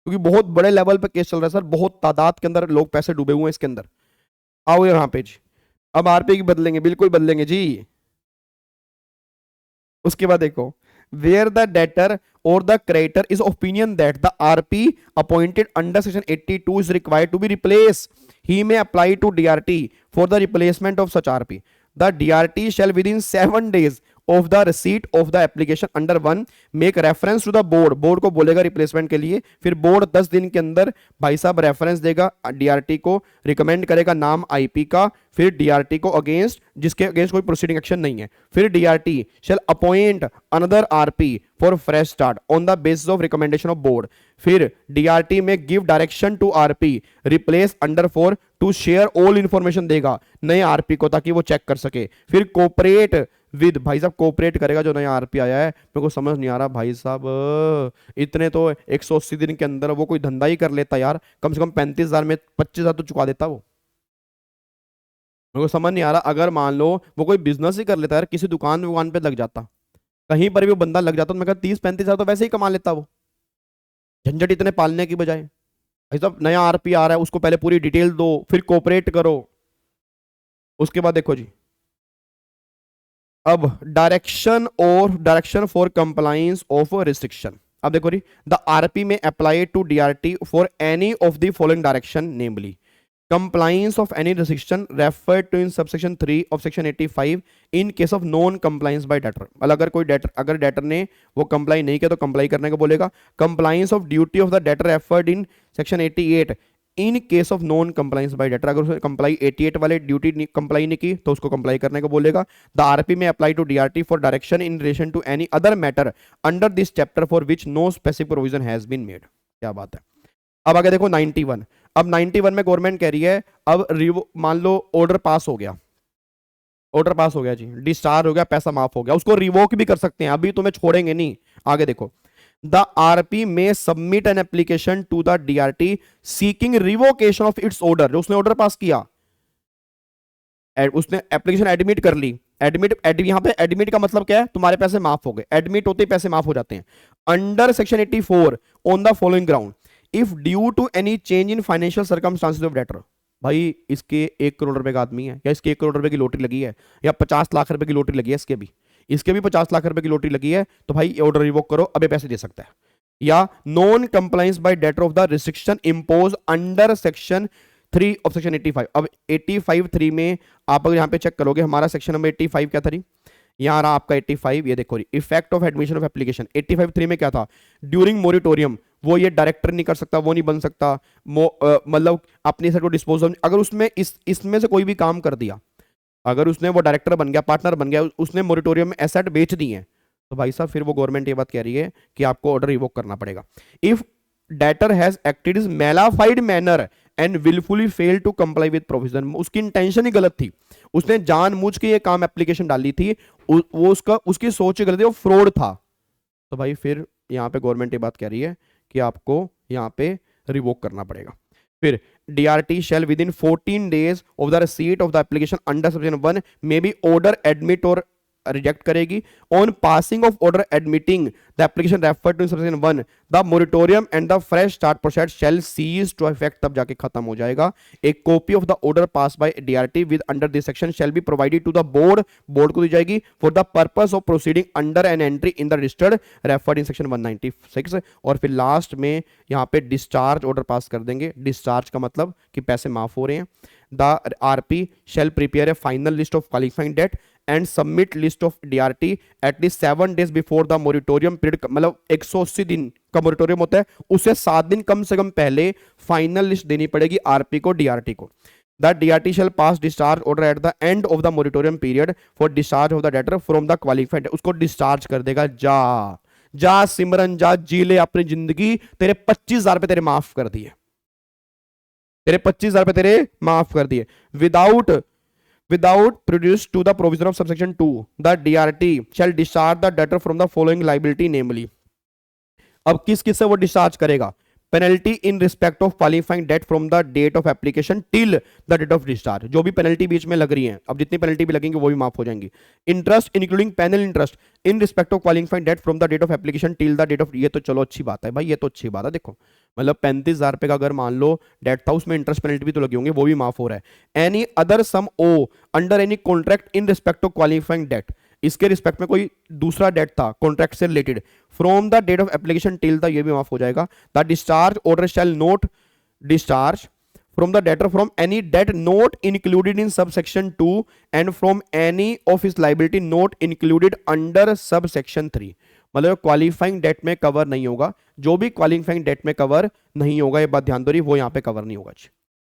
क्योंकि बहुत बड़े लेवल पे केस चल रहा है सर, बहुत तादाद के अंदर लोग पैसे डूबे हुए हैं इसके अंदर। आओ यहां पे जी, अब आरपी की बदलेंगे, बिल्कुल बदलेंगे जी। उसके बाद देखो, where the debtor or the creditor is opinion that the RP appointed under section 82 is required to be replaced, he may apply to DRT for the replacement of such RP. The DRT shall within 7 days of the receipt of the application under 1 make reference to the board, board को बोलेगा replacement के लिए, फिर board 10 दिन के अंदर भाई साहब रेफरेंस देगा डीआरटी को, रिकमेंड करेगा नाम आईपी का, फिर डीआरटी को अगेंस्ट, जिसके अगेंस्ट कोई प्रोसीडिंग एक्शन नहीं है, फिर DRT shall appoint another RP for fresh start on the basis of recommendation of board, फिर DRT may give direction to RP replace under 4 to share all information देगा नए RP को ताकि वो चेक कर सके, फिर कोऑपरेट विद, भाई साहब कोऑपरेट करेगा जो नया आरपी आया है। मेरे को समझ नहीं आ रहा भाई साहब, इतने तो 180 दिन के अंदर वो कोई धंधा ही कर लेता यार, कम से कम 35,000 में 25,000 तो चुका देता वो। मेरे को समझ नहीं आ रहा, अगर मान लो वो कोई बिजनेस ही कर लेता यार, किसी दुकान पे लग जाता, कहीं पर भी वो बंदा लग जाता, तो मैं कहता 30-35,000 तो वैसे ही कमा लेता वो, झंझट इतने पालने की बजाय। भाई साहब नया आरपी आ रहा है, उसको पहले पूरी डिटेल दो, फिर कोऑपरेट करो। उसके बाद देखो जी, अब direction for compliance of restriction. अब देखो जी, the RP may apply to DRT for any of the following direction, namely compliance of any restriction referred to in subsection 3 of section 85 in case of non compliance by debtor। अगर कोई अगर debtor ने वो comply नहीं किया तो comply करने को बोलेगा। compliance of duty of the debtor referred in section 88 in case of non compliance bye debtor, अगर उसने कंप्लाई 88 वाले ड्यूटी कंप्लाई नहीं की तो उसको कंप्लाई करने को बोलेगा। The RP may apply to DRT for direction in relation to any other matter under this chapter for which no specific provision has been made. क्या बात है। अब आगे देखो 91। अब 91 में गवर्नमेंट कह रही है, अब मान लो ऑर्डर पास हो गया, ऑर्डर पास हो गया जी, डिस्चार्ज हो गया, पैसा माफ हो गया, उसको रिवोक भी कर सकते हैं, अभी तुम्हें छोड़ेंगे नहीं। आगे देखो, the RP may submit an application to the DRT seeking revocation of its order. जो उसने ऑर्डर पास किया, उसने एप्लीकेशन एडमिट कर ली, यहां पे एडमिट का मतलब क्या है, तुम्हारे पैसे माफ हो गए, एडमिट होते ही पैसे माफ हो जाते हैं। Under section 84 on the following ground, if due to any change in financial circumstances of debtor. भाई इसके 1 करोड़ रुपए का आदमी है, या इसके 1 करोड़ रुपए की लॉटरी लगी है, या 50 लाख रुपए की लॉटरी लगी है, इसके भी 50 लाख रुपए की लॉटरी लगी है, तो भाई ऑर्डर रिवोक करो, अबे पैसे दे सकता है। या non compliance bye debtor of the restriction impose under section 3 of section 85। अब 85(3) में आप अगर यहां पे चेक करोगे, हमारा सेक्शन नंबर 85 क्या था, यहां रहा आपका 85, ये देखो effect of admission of application. 85(3) में क्या था, ड्यूरिंग मोरिटोरियम, वो ये डायरेक्टर नहीं कर सकता, वो नहीं बन सकता, मतलब अपने सर को डिस्पोज, अगर उसमें इसमें से कोई भी काम कर दिया, अगर उसने वो डायरेक्टर बन गया, पार्टनर बन गया, उसने मोरिटोरियम में एसेट बेच दिए हैं, तो भाई साहब फिर वो गवर्नमेंट ये बात कह रही है कि आपको ऑर्डर रिवोक करना पड़ेगा। If debtor has acted is malafide manner and wilfully fail to comply with provision, उसकी इंटेंशन ही गलत थी, उसने जानबूझ के ये काम एप्लीकेशन डाली थी, वो उसकी सोच ही गलत थी, वो फ्रॉड था, तो भाई फिर यहां पे गवर्नमेंट ये बात कह रही है कि आपको यहां पे रिवोक करना पड़ेगा। फिर DRT shall within 14 days of the receipt of the application under section 1 may be order admit or reject करेगी। On passing of order admitting the application refer to subsection 1 the moratorium and the fresh start process shall cease to effect, तब जाके खत्म हो जाएगा। एक copy of the order pass by DRT with under this section shall be provided to the board, board को दी जाएगी for the purpose of proceeding under an entry in the registered referred in section 196। और फिर last में यहाँ पे discharge order pass कर देंगे। Discharge का मतलब कि पैसे माफ हो रहे हैं। The RP shall prepare a final list of qualifying debt and submit list of DRT at least 7 days before the moratorium period, मतलब 180 दिन का मोरिटोरियम होता है, उससे 7 दिन कम से कम पहले फाइनल लिस्ट देनी पड़ेगी आरपी को, डीआरटी को। The DRT shall pass discharge order at the end of the moratorium period for discharge of the debtor from the qualified, उसको डिस्चार्ज कर देगा। जा जा सिमरन जा, जी ले अपनी जिंदगी, तेरे 25,000 रुपए तेरे माफ कर दिए, तेरे 25,000 रुपए तेरे माफ कर दिए। Without produce to the provision of subsection 2 the DRT shall discharge the debtor from the following liability namely। अब किस किस से वो डिस्चार्ज करेगा? Penalty in respect of qualifying debt from the date of application till the date of discharge, जो भी penalty बीच में लग रही है, अब जितनी पेनल्टी भी लगेंगी वो भी माफ हो जाएंगी। Interest including penal interest in respect of qualifying debt from the date of application till the date of, ये तो चलो अच्छी बात है भाई, ये तो अच्छी बात है। देखो मतलब 35,000 रुपए का अगर मान लो डेट था, उसमें इंटरेस्ट पेनल्टी भी तो लगे होंगे, वो भी माफ हो रहा है। Any other sum owe under any contract in respect of qualifying debt, इसके रिस्पेक्ट में कोई दूसरा डेट था कॉन्ट्रैक्ट से related from the date of application till the, ये भी माफ हो जाएगा। The discharge order shall not discharge from the debtor from any debt not included in subsection 2 and from any of his liability not included under sub section 3, मतलब qualifying date में cover नहीं होगा, जो भी qualifying date में cover नहीं होगा, ये बात ध्यान दो रही, वो यहां पे कवर नहीं होगा।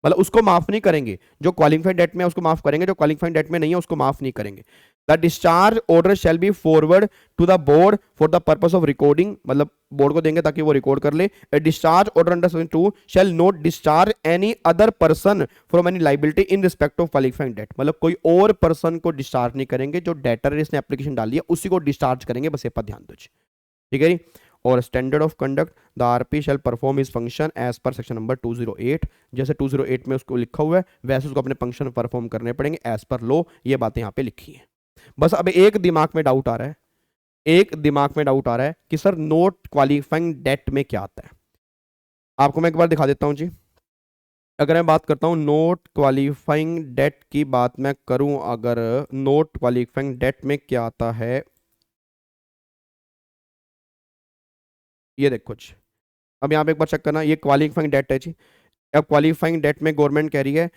मतलब उसको माफ नहीं करेंगे, जो क्वालिफाइड डेट में है उसको माफ करेंगे, जो क्वालिफाइड डेट में नहीं है उसको माफ नहीं करेंगे। The discharge order shall be forward to the board for the purpose of recording, मतलब बोर्ड को देंगे ताकि वो रिकॉर्ड कर ले। Discharge order under section 2 shall not discharge any other person from any liability in respect of qualifying debt, मतलब कोई और पर्सन को डिस्चार्ज नहीं करेंगे, जो डेटर इसने एप्लीकेशन डाली है उसी को डिस्चार्ज करेंगे, बस ये पर ध्यान दो। ठीक है जी। और standard of conduct the RP shall perform is function as per section number 208, जैसे 208 में उसको लिखा हुआ है वैसे उसको अपने फंक्शन परफॉर्म करने पड़ेंगे एज पर लो, ये बातें यहाँ पे लिखी है। बस अब एक दिमाग में डाउट आ रहा है, एक दिमाग में डाउट आ रहा है कि सर नोट क्वालिफाइंग डेट में क्या आता है। आपको मैं एक बार दिखा देता हूँ जी। अगर मैं बात करता हूँ नोट क्वालिफाइंग डेट की बात मैं करूँ, अगर नोट क्वालिफाइंग डेट में क्या आता है, ये देखो जी। अब यहाँ पे एक बार चेक करना, ये क्वालिफाइंग डेट है जी। अब क्वालिफाइंग डेट में गवर्नमेंट कह रही है,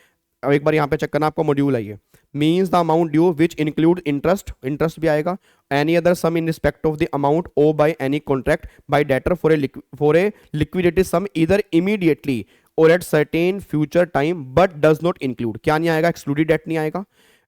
अब एक बार यहाँ पे चेक करना, आपका मॉड्यूल है ये, means the amount due which include interest, interest भी आएगा, any other sum in respect of the amount owed by any contract by debtor for a liquidated sum either immediately और at certain future time but does not include, क्या नहीं आएगा, excluded debt नहीं आएगा।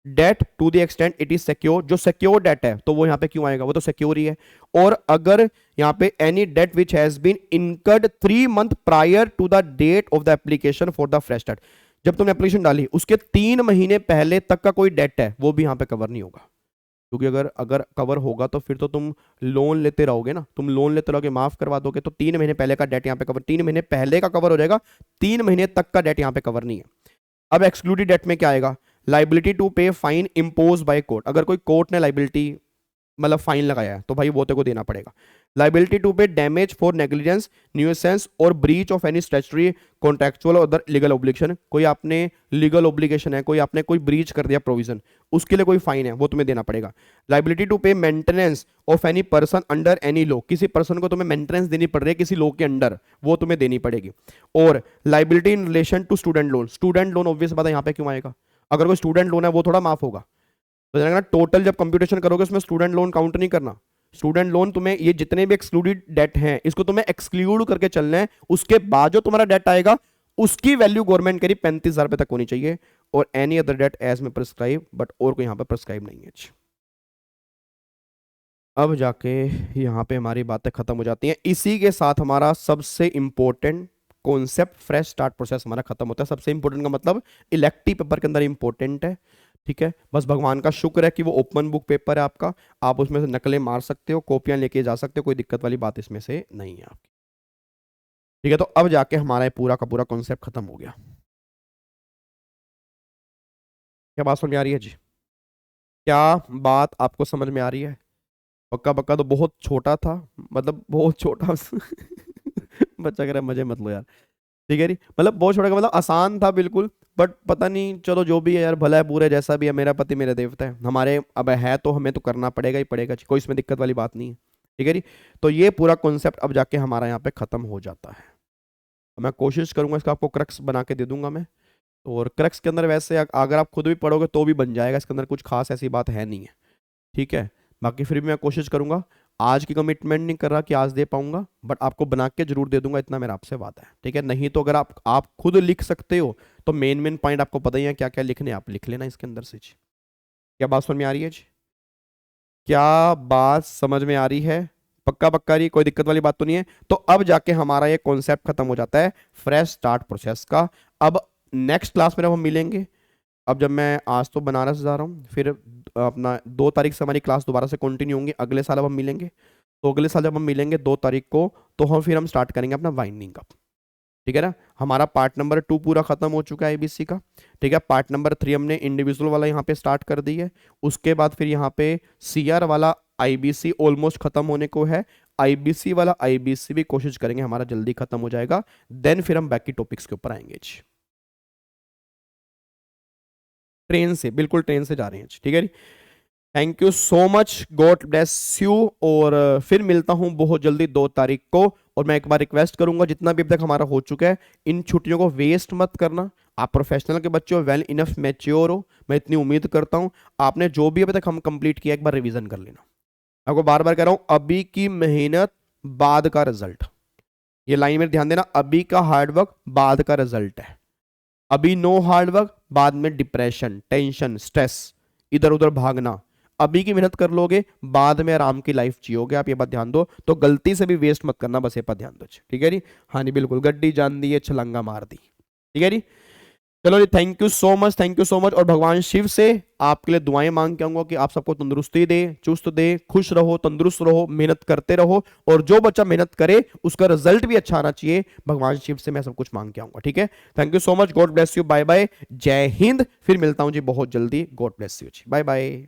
Debt to the extent it is secure, जो secure debt है तो वो यहाँ पे क्यों आएगा, वो तो सिक्योर ही है। और अगर यहाँ पे any debt which has been incurred 3 months prior to the date of the application for the fresh debt, जब तुमने एप्लीकेशन डाली उसके 3 महीने पहले तक का कोई डेट है वो भी यहाँ पे कवर नहीं होगा, क्योंकि अगर अगर कवर होगा तो फिर तो तुम लोन लेते रहोगे ना, तुम लोन लेते रहोगे माफ करवा दोगे, तो 3 महीने पहले का डेट यहाँ पे कवर, 3 महीने पहले का कवर हो जाएगा, 3 महीने तक का डेट यहाँ पे कवर नहीं है। अब एक्सक्लूडेड डेट में क्या आएगा, लाइबिलिटी टू पे फाइन इम्पोज बाय कोर्ट, अगर कोई कोर्ट ने लाइबिलिटी मतलब फाइन लगाया है तो भाई वो तेरे को देना पड़ेगा। लाइबिलिटी टू पे डैमेज फॉर नेग्लिजेंस न्यूसेंस और breach of any statutory contractual और अदर लीगल ऑब्लिगेशन, कोई आपने लीगल ऑब्लिगेशन है, कोई आपने कोई ब्रीच कर दिया प्रोविजन, उसके लिए कोई फाइन है वो तुम्हें देना पड़ेगा। लाइबिलिटी टू पे maintenance of any person under any law, किसी पर्सन को तुम्हें मेंटेनेंस देनी पड़ रही है किसी लॉ के अंडर, वो तुम्हें देनी पड़ेगी। और liability in relation to student loan, student loan obvious बात है यहाँ पे क्यों आएगा, अगर कोई स्टूडेंट लोन है वो थोड़ा माफ होगा, तो टोटल जब कंप्यूटेशन करोगे उसमें स्टूडेंट लोन काउंट नहीं करना, स्टूडेंट लोन तुम्हें ये जितने भी एक्सक्लूडेड डेट हैं इसको तुम्हें एक्सक्लूड करके चलना है, उसके बाद जो तुम्हारा डेट आएगा उसकी वैल्यू गवर्नमेंट करीब 35,000 रुपए तक होनी चाहिए। और any other date as may prescribe, but और कोई यहां पर प्रिस्क्राइब नहीं है। अब जाके यहाँ पे हमारी बातें खत्म हो जाती हैं, इसी के साथ हमारा सबसे important concept fresh start process हमारा खत्म होता है। सबसे इंपॉर्टेंट का मतलब इलेक्टिव पेपर के अंदर इंपॉर्टेंट है, ठीक है। बस भगवान का शुक्र है कि वो ओपन बुक पेपर है आपका, आप उसमें से नकलें मार सकते हो, कॉपियां लेके जा सकते हो, कोई दिक्कत वाली बात इसमें से नहीं है आपकी, ठीक है। तो अब जाके हमारा ये पूरा का पूरा कॉन्सेप्ट खत्म हो गया। क्या बात समझ आ रही है जी, क्या बात आपको समझ में आ रही है? पक्का पक्का तो बहुत छोटा था, मतलब बहुत छोटा बच्चा कह रहा है मजे मत लो यार। ठीक है जी, मतलब बहुत छोटा का मतलब आसान था बिल्कुल। बट पता नहीं, चलो जो भी है यार, भला है बुरा है, जैसा भी है, मेरा पति मेरा देवता है, हमारे अब है तो हमें तो करना पड़ेगा ही पड़ेगा जी, कोई इसमें दिक्कत वाली बात नहीं है। ठीक है जी। तो ये पूरा कॉन्सेप्ट अब जाके हमारा यहाँ पे खत्म हो जाता है। मैं कोशिश करूंगा इसका आपको क्रक्स बना के दे दूंगा मैं। और क्रक्स के अंदर वैसे अगर आप खुद भी पढ़ोगे तो भी बन जाएगा, इसके अंदर कुछ खास ऐसी बात है नहीं है। ठीक है। बाकी फिर भी मैं कोशिश करूंगा, आज की कमिटमेंट नहीं कर रहा कि आज दे पाऊंगा, बट आपको बना के जरूर दे दूंगा, इतना मेरा आपसे वादा है। ठीक है। नहीं तो अगर आप खुद लिख सकते हो तो मेन मेन पॉइंट आपको पता ही है क्या क्या लिखने, आप लिख लेना इसके अंदर से जी। क्या बात समझ में आ रही है जी? क्या बात समझ में आ रही है? पक्का पक्का रही, कोई दिक्कत वाली बात तो नहीं है? तो अब जाके हमारा ये कॉन्सेप्ट खत्म हो जाता है फ्रेश स्टार्ट प्रोसेस का। अब नेक्स्ट क्लास में जब हम मिलेंगे, अब जब मैं आज तो बनारस जा रहा हूँ, फिर अपना 2 तारीख से हमारी क्लास दोबारा से कंटिन्यू होंगी, अगले साल अब हम मिलेंगे। तो अगले साल जब हम मिलेंगे 2 तारीख को, तो हम स्टार्ट करेंगे अपना वाइंडिंग का। ठीक है ना। हमारा पार्ट नंबर 2 पूरा खत्म हो चुका है आईबीसी का। ठीक है। पार्ट नंबर 3 हमने इंडिविजुअल वाला यहाँ पे स्टार्ट कर दी है। उसके बाद फिर यहाँ पे सीआर वाला आईबीसी ऑलमोस्ट खत्म होने को है। आईबीसी वाला आईबीसी भी कोशिश करेंगे हमारा जल्दी खत्म हो जाएगा। देन फिर हम बाकी टॉपिक्स के ऊपर आएंगे जी। ट्रेन से, बिल्कुल ट्रेन से जा रहे हैं। ठीक है। Thank you so much, god bless you. और फिर मिलता हूं बहुत जल्दी 2 तारीख को। और मैं एक बार रिक्वेस्ट करूंगा, जितना भी अब तक हमारा हो चुका है, इन छुट्टियों को वेस्ट मत करना। आप प्रोफेशनल के बच्चे हो, वेल इनफ मैच्योर हो, मैं इतनी उम्मीद करता हूं। आपने जो भी अभी तक हम कंप्लीट किया, एक बार रिवीजन कर लेना। आपको बार बार कह रहा हूं, अभी की मेहनत बाद का रिजल्ट। ये लाइन में ध्यान देना, अभी का हार्डवर्क बाद का रिजल्ट है। अभी नो हार्डवर्क, बाद में डिप्रेशन, टेंशन, स्ट्रेस, इधर उधर भागना। अभी की मेहनत कर लोगे, बाद में आराम की लाइफ जियोगे। आप ये बात ध्यान दो, तो गलती से भी वेस्ट मत करना, बस ये बात ध्यान दो। ठीक है जी। हाँ जी बिल्कुल, गड्डी जान दी है, छलंगा मार दी। ठीक है जी। चलो जी, thank you so much, thank you so much. और भगवान शिव से आपके लिए दुआएं मांग के आऊंगा कि आप सबको तंदुरुस्ती दे, चुस्त दे, खुश रहो, तंदुरुस्त रहो, मेहनत करते रहो। और जो बच्चा मेहनत करे उसका रिजल्ट भी अच्छा आना चाहिए, भगवान शिव से मैं सब कुछ मांग के आऊंगा। ठीक है। Thank you so much, god bless you, bye bye, जय हिंद। फिर मिलता हूं जी बहुत जल्दी, गॉड ब्लेस यू जी, बाय बाय।